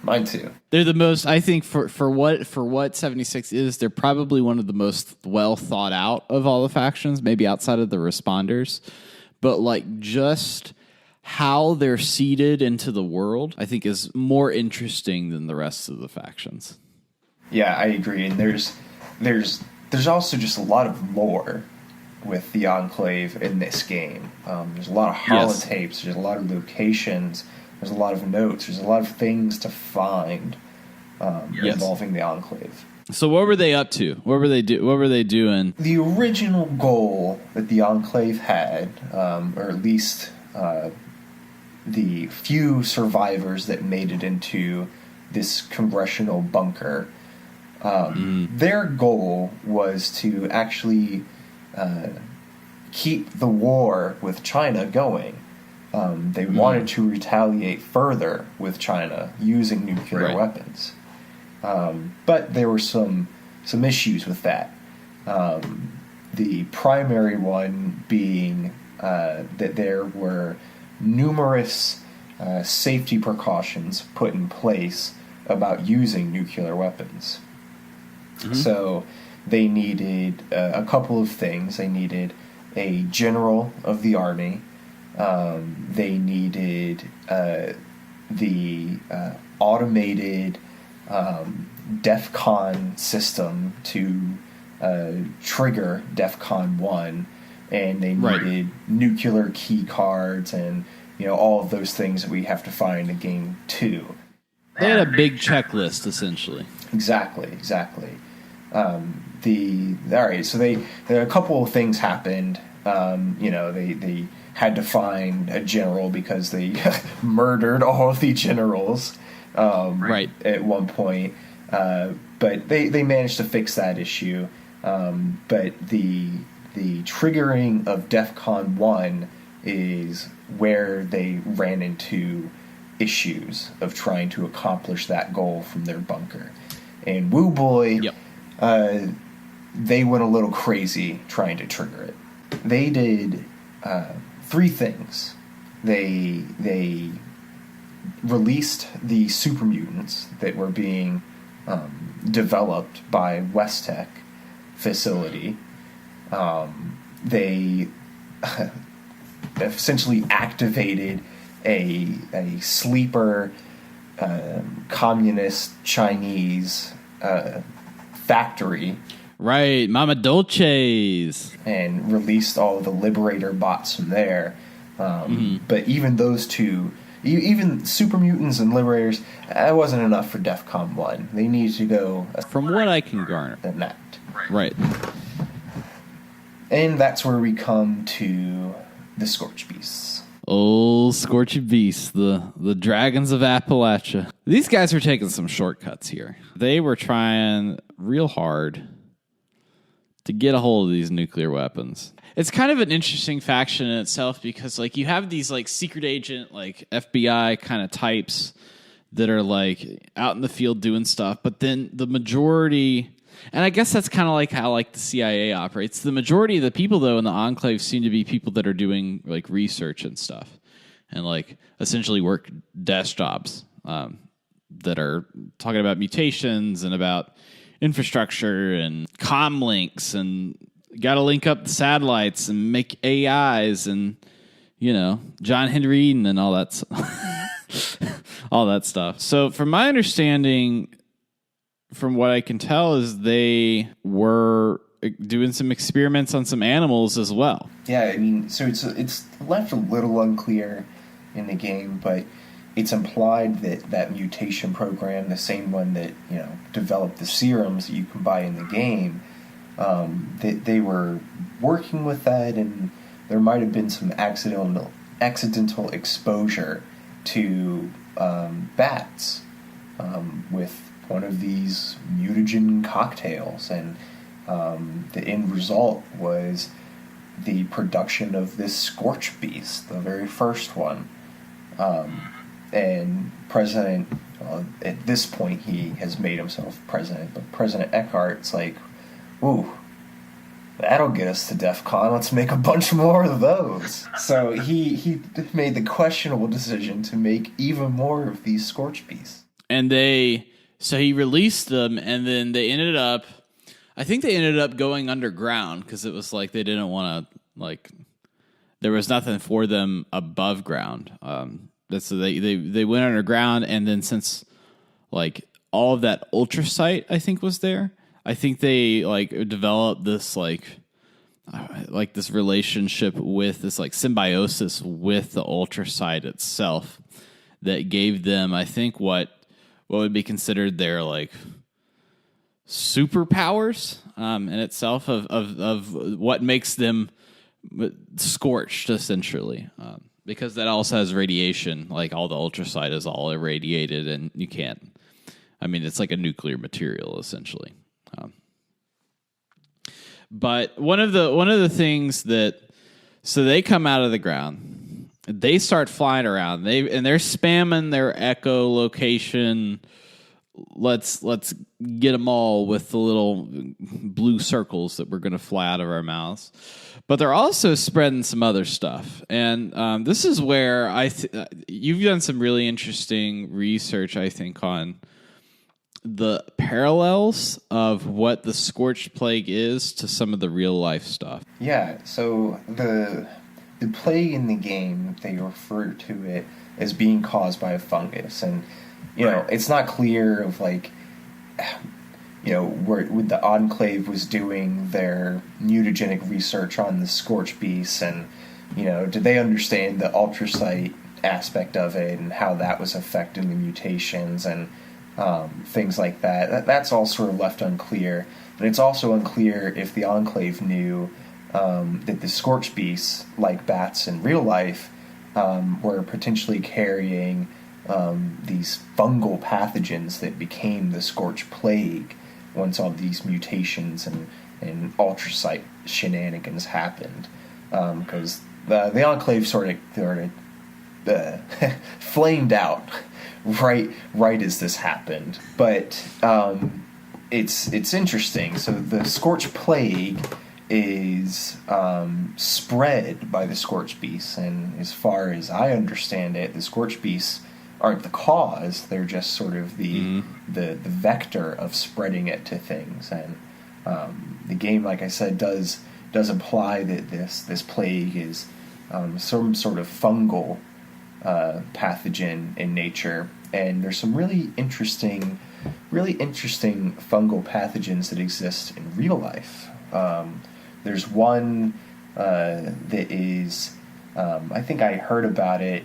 mine too. They're the most, I think, for what 76 is, they're probably one of the most well thought out of all the factions, maybe outside of the Responders, but like just how they're seeded into the world, I think, is more interesting than the rest of the factions. Yeah, I agree. And there's also just a lot of lore with the Enclave in this game. There's a lot of holotapes. There's a lot of locations. There's a lot of notes. There's a lot of things to find involving the Enclave. So what were they up to? What were they doing? The original goal that the Enclave had, or at least the few survivors that made it into this congressional bunker, their goal was to actually keep the war with China going. They wanted to retaliate further with China using nuclear weapons. But there were some issues with that. The primary one being that there were numerous safety precautions put in place about using nuclear weapons. Mm-hmm. So they needed a couple of things. They needed a general of the army. They needed the automated DEFCON system to trigger DEFCON 1, and they needed nuclear key cards and all of those things that we have to find in Game 2. They had a big checklist, essentially. Exactly. All right, so a couple of things happened. They had to find a general because they murdered all of the generals at one point. But they managed to fix that issue. But the triggering of DEFCON 1 is where they ran into issues of trying to accomplish that goal from their bunker. And Woo Boy, they went a little crazy trying to trigger it. They did 3 things. They released the super mutants that were being developed by West Tech facility. They essentially activated a sleeper communist Chinese factory. Right, Mama Dolce's. And released all of the Liberator bots from there. But even those two, even Super Mutants and Liberators, that wasn't enough for DEFCON 1. They needed to go... From what I can garner. ...than that. Right. And that's where we come to the Scorched Beasts. Oh, Scorched Beasts, the dragons of Appalachia. These guys were taking some shortcuts here. They were trying real hard to get a hold of these nuclear weapons. It's kind of an interesting faction in itself because, like, you have these, like, secret agent, like, FBI kind of types that are, like, out in the field doing stuff, but then the majority... And I guess that's kind of like how like the CIA operates. The majority of the people, though, in the Enclave seem to be people that are doing like research and stuff, and like essentially work desk jobs that are talking about mutations and about infrastructure and comm links and got to link up the satellites and make AIs and John Henry Eden and all that all that stuff. So, from my understanding. From what I can tell is they were doing some experiments on some animals as well. Yeah, I mean, so it's left a little unclear in the game, but it's implied that that mutation program, the same one that developed the serums that you can buy in the game, that they were working with that, and there might have been some accidental exposure to bats with one of these mutagen cocktails, and the end result was the production of this Scorched Beast, the very first one. And President, at this point he has made himself president, but President Eckhart's like, "Ooh, that'll get us to DEFCON. Let's make a bunch more of those." So he made the questionable decision to make even more of these Scorched Beasts. And So he released them, and then they ended up going underground because it was like they didn't want to, like, there was nothing for them above ground. So they went underground, and then since, like, all of that ultrasite, I think, was there, I think they, like, developed this, like this relationship with this, like, symbiosis with the ultrasite itself that gave them, I think, what would be considered their like superpowers in itself of what makes them scorched, essentially, because that also has radiation. Like all the ultrasite is all irradiated, and you can't. I mean, it's like a nuclear material, essentially. But one of the things that they come out of the ground. They start flying around. They're spamming their echolocation let's get them all with the little blue circles that we're going to fly out of our mouths. But they're also spreading some other stuff, and this is where you've done some really interesting research, I think, on the parallels of what the Scorched Plague is to some of the real life stuff. Yeah, so the plague in the game, they refer to it as being caused by a fungus, and it's not clear of like where the Enclave was doing their mutagenic research on the Scorched beasts, and did they understand the ultrasite aspect of it and how that was affecting the mutations and things like that. That's all sort of left unclear. But it's also unclear if the Enclave knew that the Scorched beasts, like bats in real life, were potentially carrying these fungal pathogens that became the Scorched Plague once all these mutations and ultrasite shenanigans happened. Because the Enclave sort of flamed out right as this happened. But it's interesting. So the Scorched Plague is spread by the Scorched beasts, and as far as I understand it, the Scorched beasts aren't the cause; they're just sort of the vector of spreading it to things. And the game, like I said, does imply that this plague is some sort of fungal pathogen in nature, and there's some really interesting fungal pathogens that exist in real life. There's one that is, I think I heard about it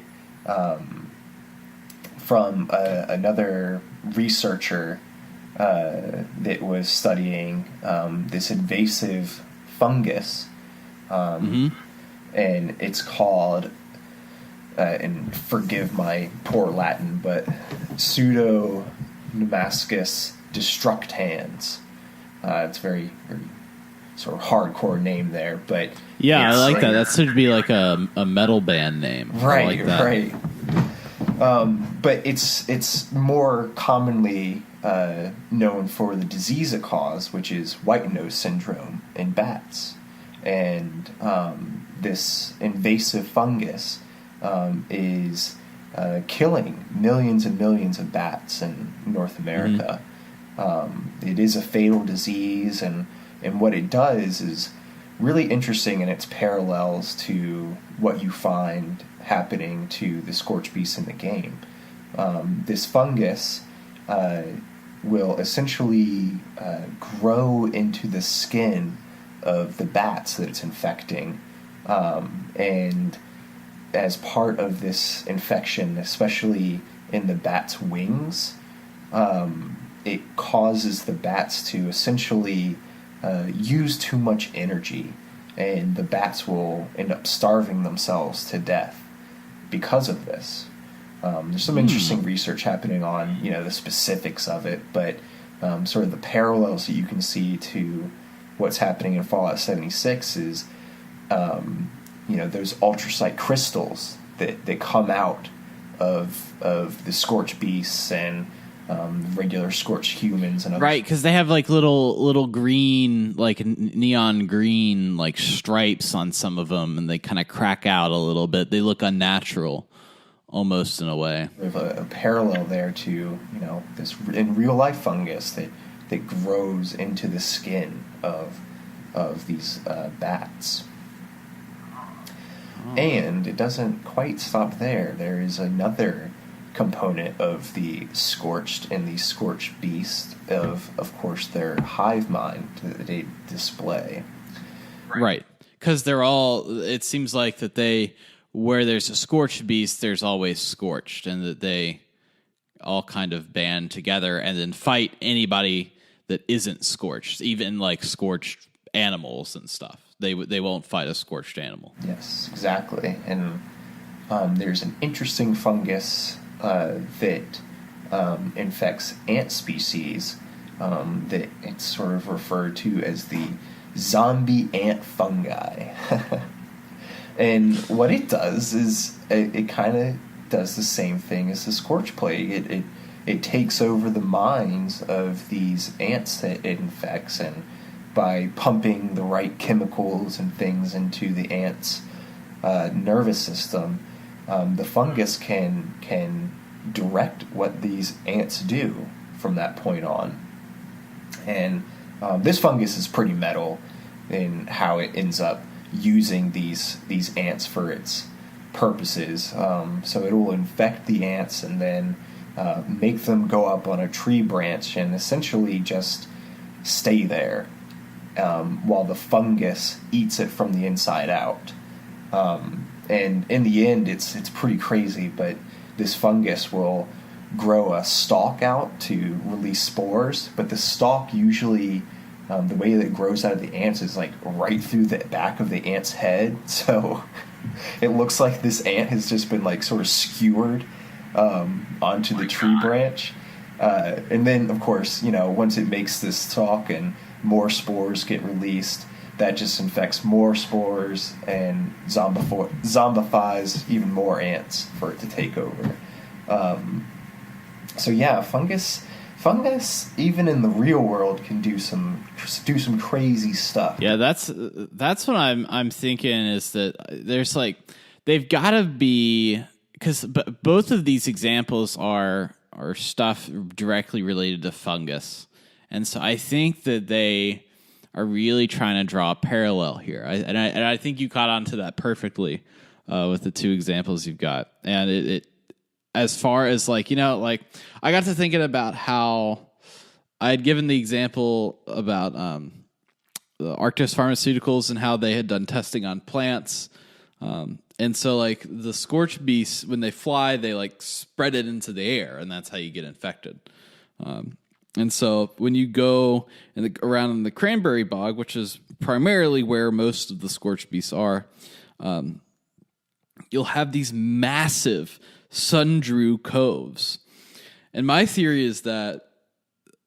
from another researcher that was studying this invasive fungus, and it's called, and forgive my poor Latin, but Pseudonemascus destructans. It's very, very sort of hardcore name there, but yeah, I like that. That should be like a metal band name, right? Like that. Right. But it's more commonly known for the disease it causes, white nose syndrome in bats, and this invasive fungus is killing millions and millions of bats in North America. It is a fatal disease, and what it does is really interesting in its parallels to what you find happening to the Scorched beasts in the game. This fungus will essentially grow into the skin of the bats that it's infecting, and as part of this infection, especially in the bat's wings, it causes the bats to essentially use too much energy, and the bats will end up starving themselves to death because of this. There's some interesting research happening on the specifics of it, but sort of the parallels that you can see to what's happening in Fallout 76 is those ultrasite crystals that come out of the Scorched beasts and regular Scorched humans and others. Right, because they have like little green, like neon green, like stripes on some of them, and they kind of crack out a little bit. They look unnatural, almost in a way. We have a parallel there to this in real life fungus that grows into the skin of these bats. And it doesn't quite stop there. There is another component of the Scorched and the Scorched beast of course, their hive mind that they display. Right. Because they're all, it seems like that where there's a Scorched beast, there's always Scorched, and that they all kind of band together and then fight anybody that isn't Scorched, even like Scorched animals and stuff. They won't fight a Scorched animal. Yes, exactly. And there's an interesting fungus that infects ant species that it's sort of referred to as the zombie ant fungi. And what it does is it kind of does the same thing as the Scorched plague. it takes over the minds of these ants that it infects, and by pumping the right chemicals and things into the ants' nervous system, the fungus can direct what these ants do from that point on. And this fungus is pretty metal in how it ends up using these ants for its purposes. So it will infect the ants and then make them go up on a tree branch and essentially just stay there while the fungus eats it from the inside out. And in the end, it's pretty crazy, but this fungus will grow a stalk out to release spores, but the stalk usually, the way that it grows out of the ants is like right through the back of the ant's head, so it looks like this ant has just been like sort of skewered onto the tree branch. And then, of course, once it makes this stalk and more spores get released, that just infects more spores and zombifies even more ants for it to take over. So yeah, fungus, even in the real world, can do some crazy stuff. Yeah, that's what I'm thinking, is that there's like, they've got to be, because both of these examples are stuff directly related to fungus, and so I think that they are really trying to draw a parallel here. I think you caught on to that perfectly with the two examples you've got. And it as far as I got to thinking about how I had given the example about the Arctis Pharmaceuticals and how they had done testing on plants. And so the scorched beasts, when they fly, they spread it into the air, and that's how you get infected. And so when you go around in the cranberry bog, which is primarily where most of the scorched beasts are, you'll have these massive sun-drew coves. And my theory is that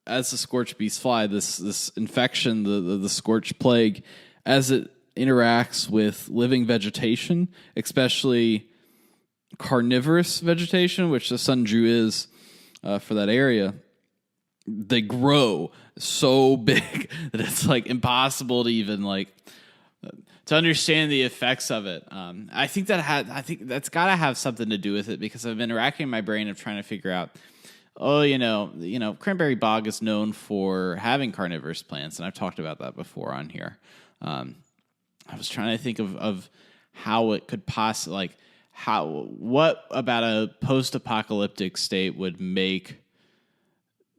as the scorched beasts fly, this infection, the scorched plague, as it interacts with living vegetation, especially carnivorous vegetation, which the sun-drew is for that area, they grow so big that it's impossible to even to understand the effects of it. I think that's got to have something to do with it, because I've been racking my brain of trying to figure out. Cranberry bog is known for having carnivorous plants, and I've talked about that before on here. I was trying to think of how it could possibly what about a post-apocalyptic state would make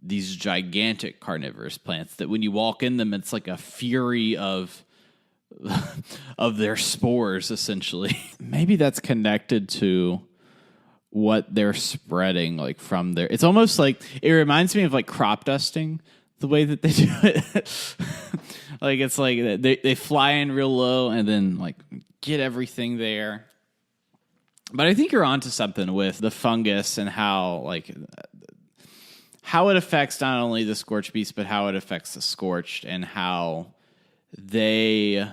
these gigantic carnivorous plants that when you walk in them, it's like a fury of their spores, essentially. Maybe that's connected to what they're spreading from there. It's almost it reminds me of crop dusting, the way that they do it. It's they fly in real low and then get everything there. But I think you're onto something with the fungus and how it affects not only the scorched beast, but how it affects the scorched, and how they,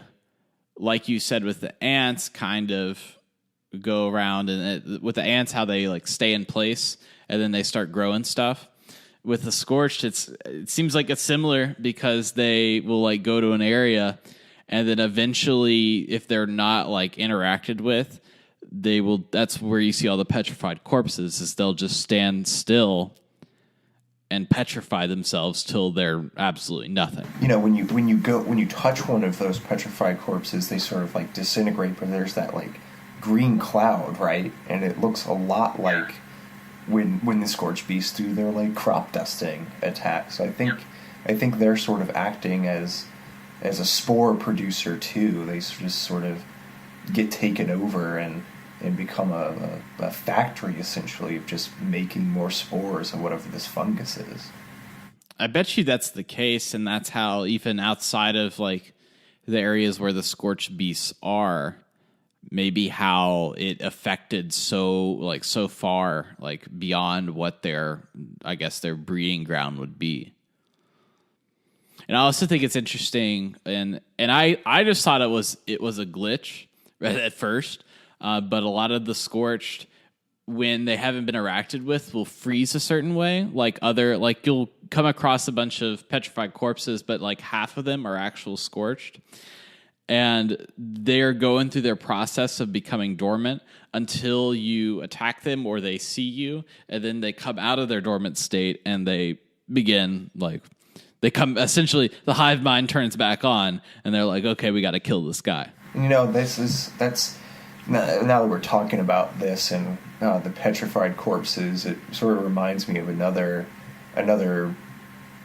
like you said, with the ants, kind of go around, and with the ants, how they stay in place and then they start growing stuff. With the scorched, it seems like it's similar, because they will go to an area, and then eventually, if they're not interacted with, they will. That's where you see all the petrified corpses. Is they'll just stand still and petrify themselves till they're absolutely nothing. When you touch one of those petrified corpses, they sort of disintegrate, but there's that green cloud, right? And it looks a lot like when the scorched beasts do their crop dusting attacks. So I think they're sort of acting as a spore producer too. They just sort of get taken over and become a factory, essentially, of just making more spores of whatever this fungus is. I bet you that's the case, and that's how, even outside of the areas where the scorched beasts are, maybe how it affected so far beyond what their breeding ground would be. And I also think it's interesting, and I just thought it was a glitch right at first. But a lot of the scorched when they haven't been interacted with, will freeze a certain way. Like you'll come across a bunch of petrified corpses, but like half of them are actual scorched. And they're going through their process of becoming dormant until you attack them or they see you, and then they come out of their dormant state and they begin they come, essentially the hive mind turns back on and they're like, okay, we got to kill this guy. That's now that we're talking about this and the petrified corpses, it sort of reminds me of another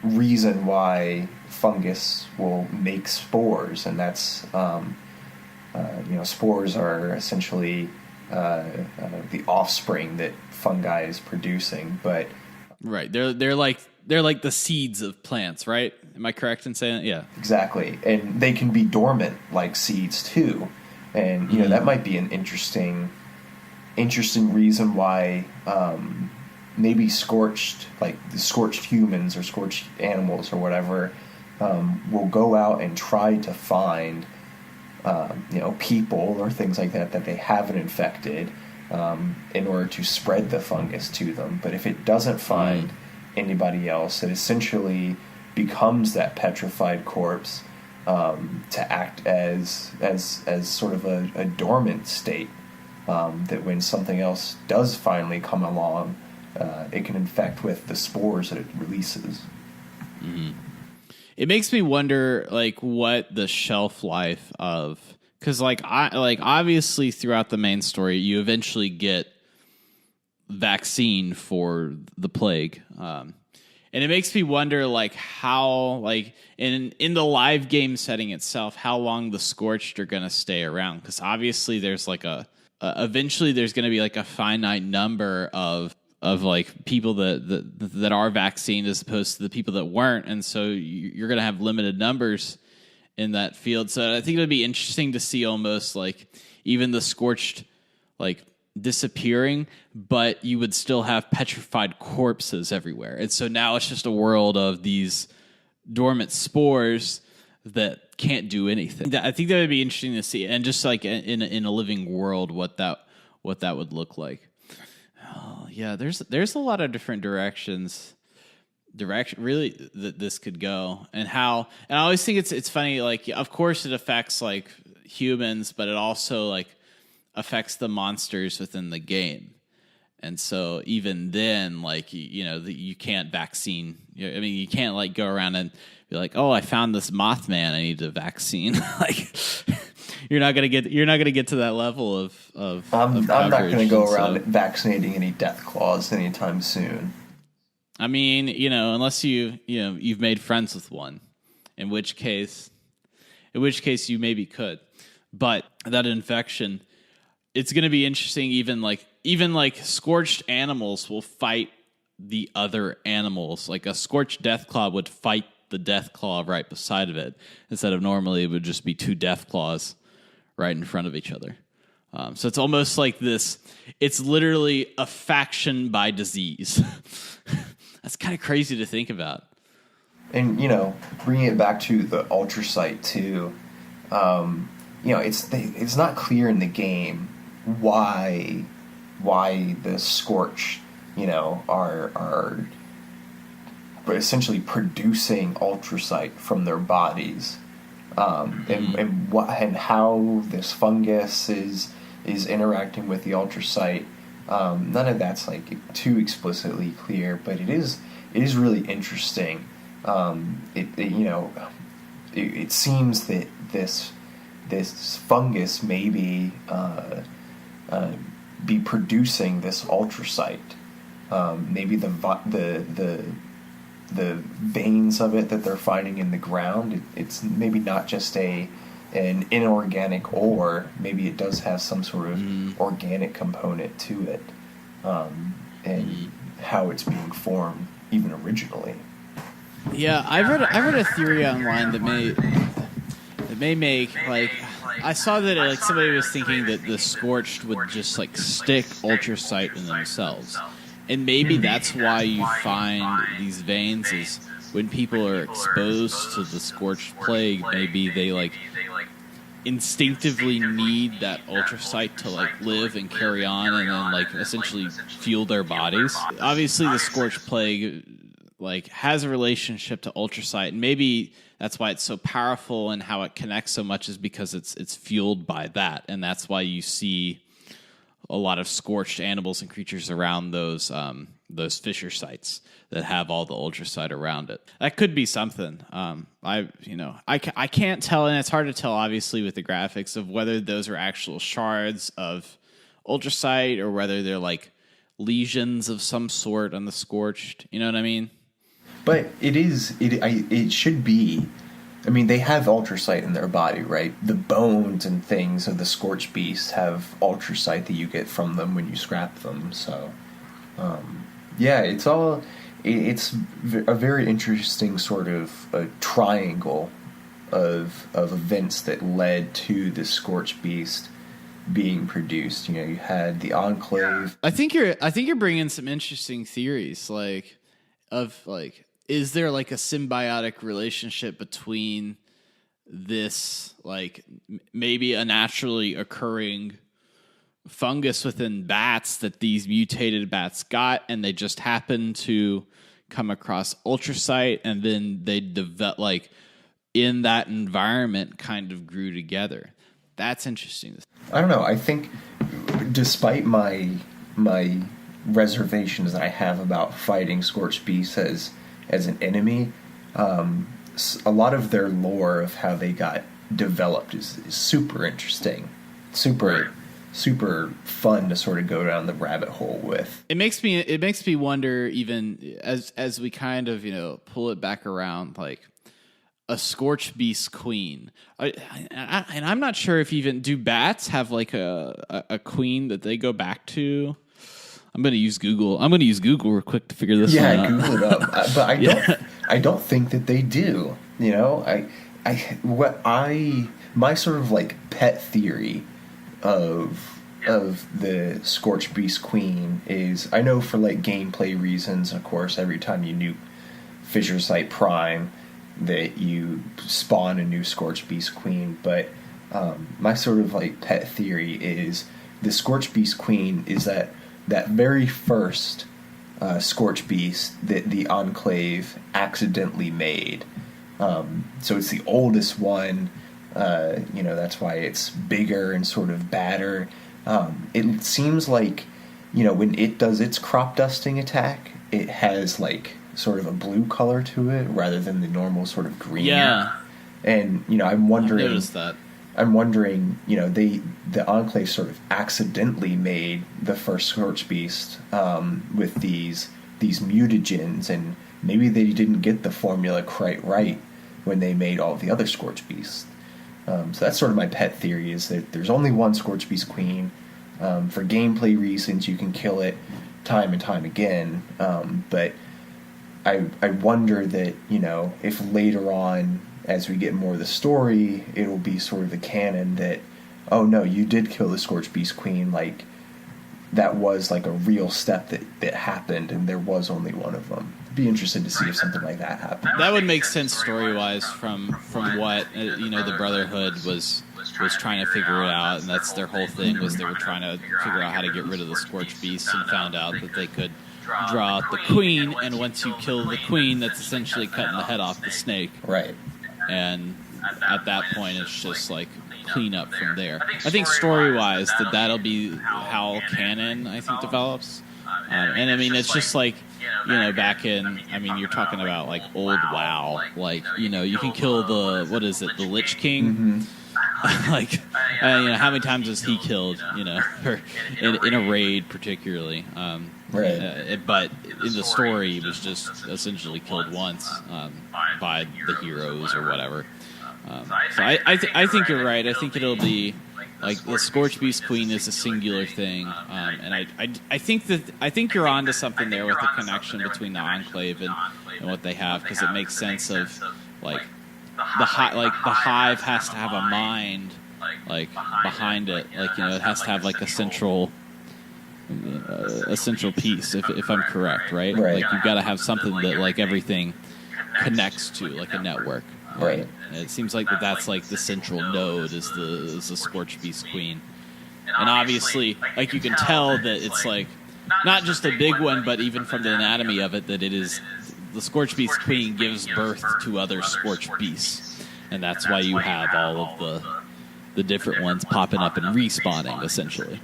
reason why fungus will make spores, and that's spores are essentially the offspring that fungi is producing. But right, they're like the seeds of plants, right? Am I correct in saying that? Yeah, exactly. And they can be dormant like seeds too, and that might be an interesting reason why maybe scorched, like the scorched humans or scorched animals or whatever, will go out and try to find people or things like that they haven't infected in order to spread the fungus to them. But if it doesn't find anybody else, it essentially becomes that petrified corpse to act as sort of a dormant state, that when something else does finally come along, it can infect with the spores that it releases. Mm-hmm. It makes me wonder, what the shelf life of, because obviously throughout the main story, you eventually get vaccine for the plague, and it makes me wonder, how, in the live game setting itself, how long the Scorched are going to stay around, because obviously there's eventually there's going to be a finite number of people that are vaccinated as opposed to the people that weren't, and so you're going to have limited numbers in that field. So I think it would be interesting to see almost even the Scorched disappearing, but you would still have petrified corpses everywhere. And so now it's just a world of these dormant spores that can't do anything. I think that would be interesting to see, and just in a living world, what that would look like. Oh, yeah, there's a lot of different direction really that this could go, and I always think it's funny. Of course, it affects humans, but it also affects the monsters within the game. And so even then, you can't vaccine. I mean, you can't go around and be like, oh, I found this Mothman, I need a vaccine. You're not gonna get to that level of I'm not gonna go around vaccinating any death claws anytime soon. I mean, unless you've made friends with one, in which case you maybe could. But that infection, it's going to be interesting. Even scorched animals will fight the other animals. Like a scorched deathclaw would fight the deathclaw right beside of it, instead of normally it would just be two deathclaws right in front of each other. So it's almost like this. It's literally a faction by disease. That's kind of crazy to think about. And bringing it back to the ultrasite too. It's not clear in the game why the Scorched, are essentially producing ultrasite from their bodies, and how this fungus is interacting with the ultrasite. None of that's too explicitly clear, but it is really interesting. It seems that this fungus may be producing this ultrasite. Maybe the veins of it that they're finding in the ground, it's maybe not just an inorganic ore. Maybe it does have some sort of organic component to it, and how it's being formed even originally. Yeah, I read a theory online that may make I saw that somebody was thinking that the Scorched would just stick ultrasite in themselves, and maybe that's why you find these veins is when people are exposed to the Scorched plague. Maybe they instinctively need that ultrasite to like live and carry on and then like essentially fuel their bodies. Obviously the Scorched Plague like has a relationship to ultrasite, and maybe that's why it's so powerful and how it connects so much is because it's fueled by that, and that's why you see a lot of scorched animals and creatures around those fissure sites that have all the ultrasite around it. That could be something. I can't tell, and it's hard to tell obviously with the graphics of whether those are actual shards of ultrasite or whether they're like lesions of some sort on the Scorched. You know what I mean? But it should be. I mean, they have ultrasite in their body, right? The bones and things of the Scorched beasts have ultrasite that you get from them when you scrap them. So, yeah, it's a very interesting sort of a triangle of events that led to the Scorched beast being produced. You know, you had the Enclave. I think you're bringing some interesting theories, is there like a symbiotic relationship between this, like maybe a naturally occurring fungus within bats that these mutated bats got, and they just happened to come across ultrasite, and then they develop like in that environment kind of grew together. That's interesting. I don't know. I think despite my reservations that I have about fighting Scorched beasts as an enemy, a lot of their lore of how they got developed is super interesting, super fun to sort of go down the rabbit hole with. It makes me wonder, even as we kind of pull it back around, like a Scorched beast queen. And I'm not sure if even do bats have like a queen that they go back to. I'm going to use Google real quick to figure this one out. Yeah, Google it up. But I don't think that they do. You know, my sort of like pet theory of the Scorched Beast Queen is, I know for like gameplay reasons, of course, every time you nuke Fissure Site Prime, that you spawn a new Scorched Beast Queen. But my sort of like pet theory is the Scorched Beast Queen is that very first Scorched Beast that the Enclave accidentally made. So it's the oldest one. That's why it's bigger and sort of badder. It seems like, when it does its crop dusting attack, it has like sort of a blue color to it rather than the normal sort of green. Yeah. And, I'm wondering... I noticed that. I'm wondering, the Enclave sort of accidentally made the first Scorched Beast with these mutagens, and maybe they didn't get the formula quite right when they made all the other Scorched Beasts. So that's sort of my pet theory, is that there's only one Scorched Beast Queen. For gameplay reasons, you can kill it time and time again, but I wonder that, if later on, as we get more of the story, it'll be sort of the canon that, oh no, you did kill the Scorched Beast Queen, like, that was like a real step that happened, and there was only one of them. I'd be interested to see if something like that happened. That would make sense story-wise from what, the Brotherhood was trying to figure it out, and that's their whole thing, was they were trying to figure out how to get rid of the Scorched Beast, and found out that they could draw out the queen, and once you kill the queen, that's essentially cutting the head off the snake. Right. And at that point, it's just like clean up from there. I think story-wise, that'll be how canon, I think, develops. And I mean, it's just like, back in, you're talking about like old WoW, like, you can kill the Lich King. Mm-hmm. Like, how many times was he killed, or in a raid particularly. Right. But in the story, he was just essentially killed once by the heroes or whatever. So I think you're right. I think it'll be like the Scorched Beast Queen is a singular thing, and I think you're onto something there with the connection between the Enclave and what they have, because it makes sense of like the hive has to have a mind like behind it, like it has to have like a central piece, if I'm correct, right? Like you've got to have something that like everything connects to, like a network. Right. And it seems like that's like the central node is the Scorched Beast Queen. And obviously, like you can tell that it's like not just a big one, but even from the anatomy of it, that it is the Scorched Beast Queen gives birth to other Scorched Beasts. And that's why you have all of the different ones popping up and respawning, essentially.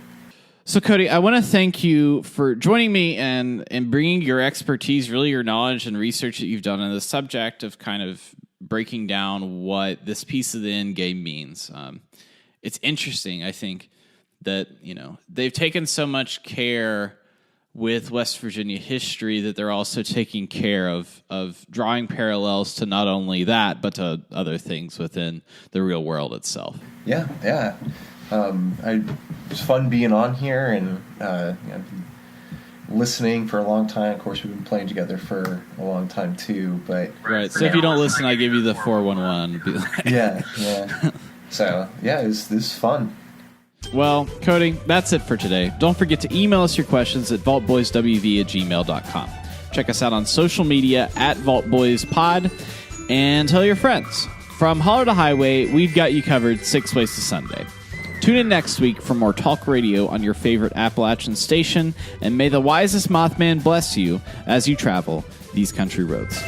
So, Cody, I want to thank you for joining me and bringing your expertise, really your knowledge and research that you've done on the subject of kind of breaking down what this piece of the end game means. It's interesting, I think, that, they've taken so much care with West Virginia history that they're also taking care of drawing parallels to not only that, but to other things within the real world itself. Yeah. It's fun being on here and listening for a long time. Of course, we've been playing together for a long time too. But right. So if you don't listen, I give you the 411. Yeah. So this is fun. Well, Cody, that's it for today. Don't forget to email us your questions at vaultboyswv@gmail.com. Check us out on social media at vaultboyspod and tell your friends. From Holler to Highway, we've got you covered 6 ways to Sunday. Tune in next week for more talk radio on your favorite Appalachian station, and may the wisest Mothman bless you as you travel these country roads.